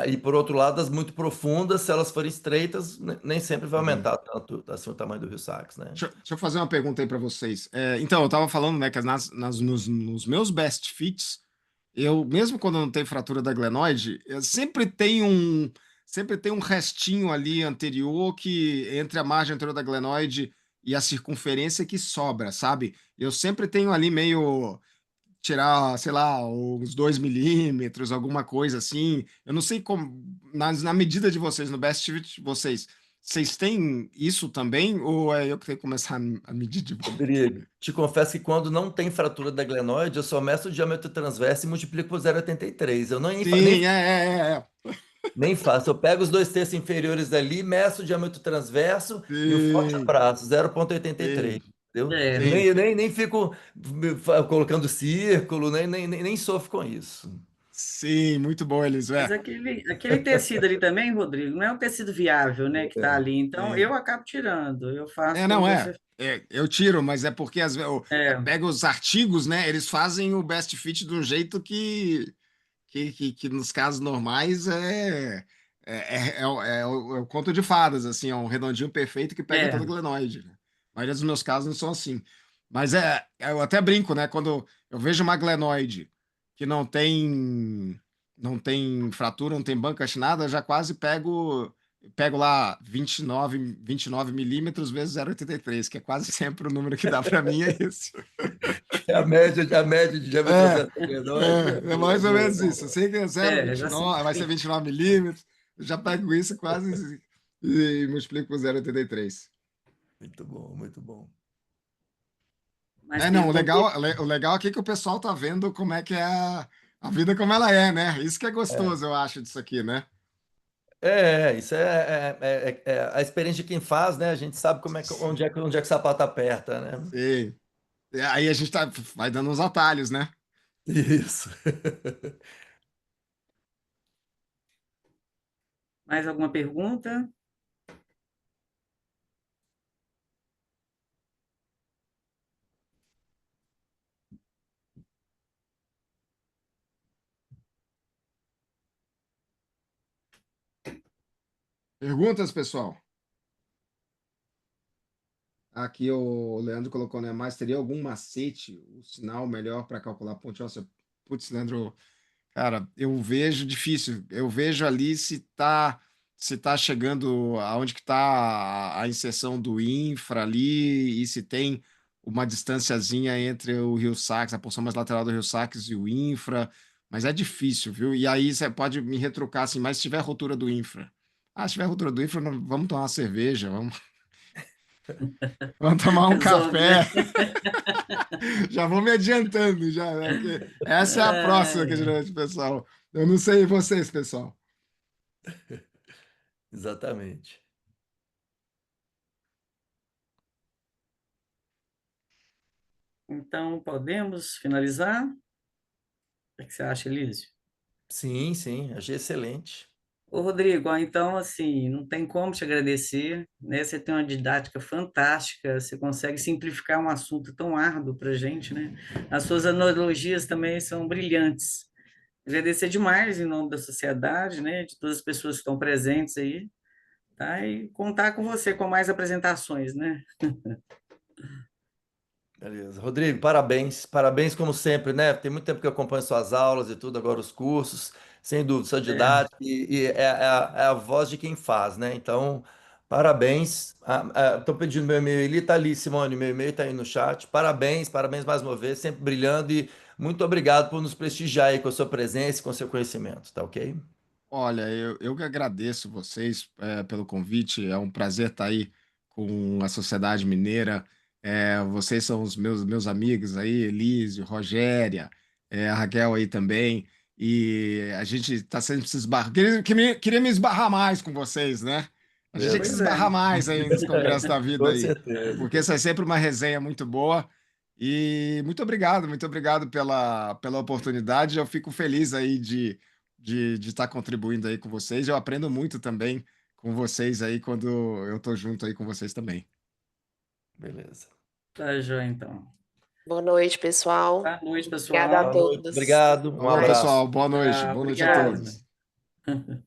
E por outro lado, as muito profundas, se elas forem estreitas, nem sempre vai Uhum. aumentar tanto assim, o tamanho do Rio-Sachs, né? Deixa eu fazer uma pergunta aí para vocês. Então, eu estava falando, né, que nos meus best fits, eu, mesmo quando eu não tenho fratura da glenoide, eu sempre tem um restinho ali anterior que entre a margem anterior da glenoide e a circunferência que sobra, sabe? Eu sempre tenho ali meio tirar, sei lá, uns 2 milímetros, alguma coisa assim. Eu não sei como, na medida de vocês, no best fit de vocês, Vocês têm isso também, ou é eu que tenho que começar a medir de volta? Rodrigo, te confesso que quando não tem fratura da glenoide, eu só meço o diâmetro transverso e multiplico por 0,83. Eu Sim, é. nem faço. Eu pego os 2 terços inferiores dali, meço o diâmetro transverso e o forte Sim, abraço, 0,83. sim, Entendeu? É, sim. Nem fico colocando círculo, nem sofro com isso. Sim, muito bom, Elis. mas aquele tecido ali também, Rodrigo, não é um tecido viável, né, que está ali. Então, Sim. eu acabo tirando. Eu faço Não como é. você. Eu tiro, mas é porque às vezes É, pega os artigos, né? Eles fazem o best fit de um jeito que nos casos normais é o conto de fadas, assim, é um redondinho perfeito que pega todo é, o glenoide, né? A maioria dos meus casos não são assim. Mas eu até brinco, né? Quando eu vejo uma glenoide que não tem fratura, não tem banca, nada, eu já quase pego lá 29 milímetros vezes 0,83, que é quase sempre o número que dá para mim, é isso. A média de diâmetro É, transverso da glenoide é boa, mais ou boa. menos isso. Eu sei que é já sei. 0,29, vai ser 29 milímetros. Eu já pego isso quase e multiplico por 0,83. Muito bom, muito bom. Mas Não, o perguntei. legal, o legal aqui é que o pessoal tá vendo como é que é a vida como ela é, né? Isso que é gostoso, eu acho, disso aqui, né? Isso é a experiência de quem faz, né? A gente sabe onde é que o sapato aperta, né? Sim. E aí a gente vai dando uns atalhos, né? Isso. Mais alguma pergunta? Perguntas, pessoal? Aqui o Leandro colocou, né? Mas teria algum macete, o sinal melhor para calcular a ponte óssea? Putz, Leandro, cara, eu vejo difícil. Eu vejo ali se tá chegando aonde que tá a inserção do infra ali e se tem uma distanciazinha entre o Rio Sacks, a porção mais lateral do Rio Sacks e o infra, mas é difícil, viu? E aí você pode me retrucar assim, mas se tiver rotura do infra. Ah, se tiver rotura do infra, vamos tomar uma cerveja, vamos tomar um Resolve, né? café. Já vou me adiantando, já, né? Porque essa é a próxima que Ai, geralmente o pessoal. Eu não sei vocês, pessoal. Exatamente. então, podemos finalizar? O que você acha, Elísio? Sim, sim, achei excelente. Ô, Rodrigo, então, assim, não tem como te agradecer, né? Você tem uma didática fantástica, você consegue simplificar um assunto tão árduo para a gente, né? As suas analogias também são brilhantes. Agradecer demais em nome da sociedade, né? De todas as pessoas que estão presentes aí, tá? E contar com você com mais apresentações, né? Beleza. Rodrigo, parabéns. Parabéns, como sempre, né? Tem muito tempo que eu acompanho suas aulas e tudo, agora os cursos. Sem dúvida, sua É. didática e é a voz de quem faz, né? Então, parabéns. Estou pedindo meu e-mail, ele está ali, Simone, meu e-mail está aí no chat. Parabéns, parabéns mais uma vez, sempre brilhando e muito obrigado por nos prestigiar aí com a sua presença e com o seu conhecimento, tá ok? Olha, eu que agradeço vocês pelo convite. É um prazer estar aí com a Sociedade Mineira. Vocês são os meus amigos aí, Elísio, Rogéria, a Raquel aí também. E a gente está sempre se esbarrando. Queria me esbarrar mais com vocês, né? A gente tinha que se Pois Beleza. é. esbarrar mais aí nos congressos da vida Com aí, certeza. porque isso é sempre uma resenha muito boa. E muito obrigado pela oportunidade. Eu fico feliz aí de estar contribuindo aí com vocês. Eu aprendo muito também com vocês aí quando eu tô junto aí com vocês também. Beleza. Tá, joia, então. Boa noite, pessoal. Boa noite, Obrigada a pessoal. Boa noite. todos. Obrigado. Um Falou, Bye. pessoal. abraço. Boa noite. Tchau, Boa noite a obrigado. todos.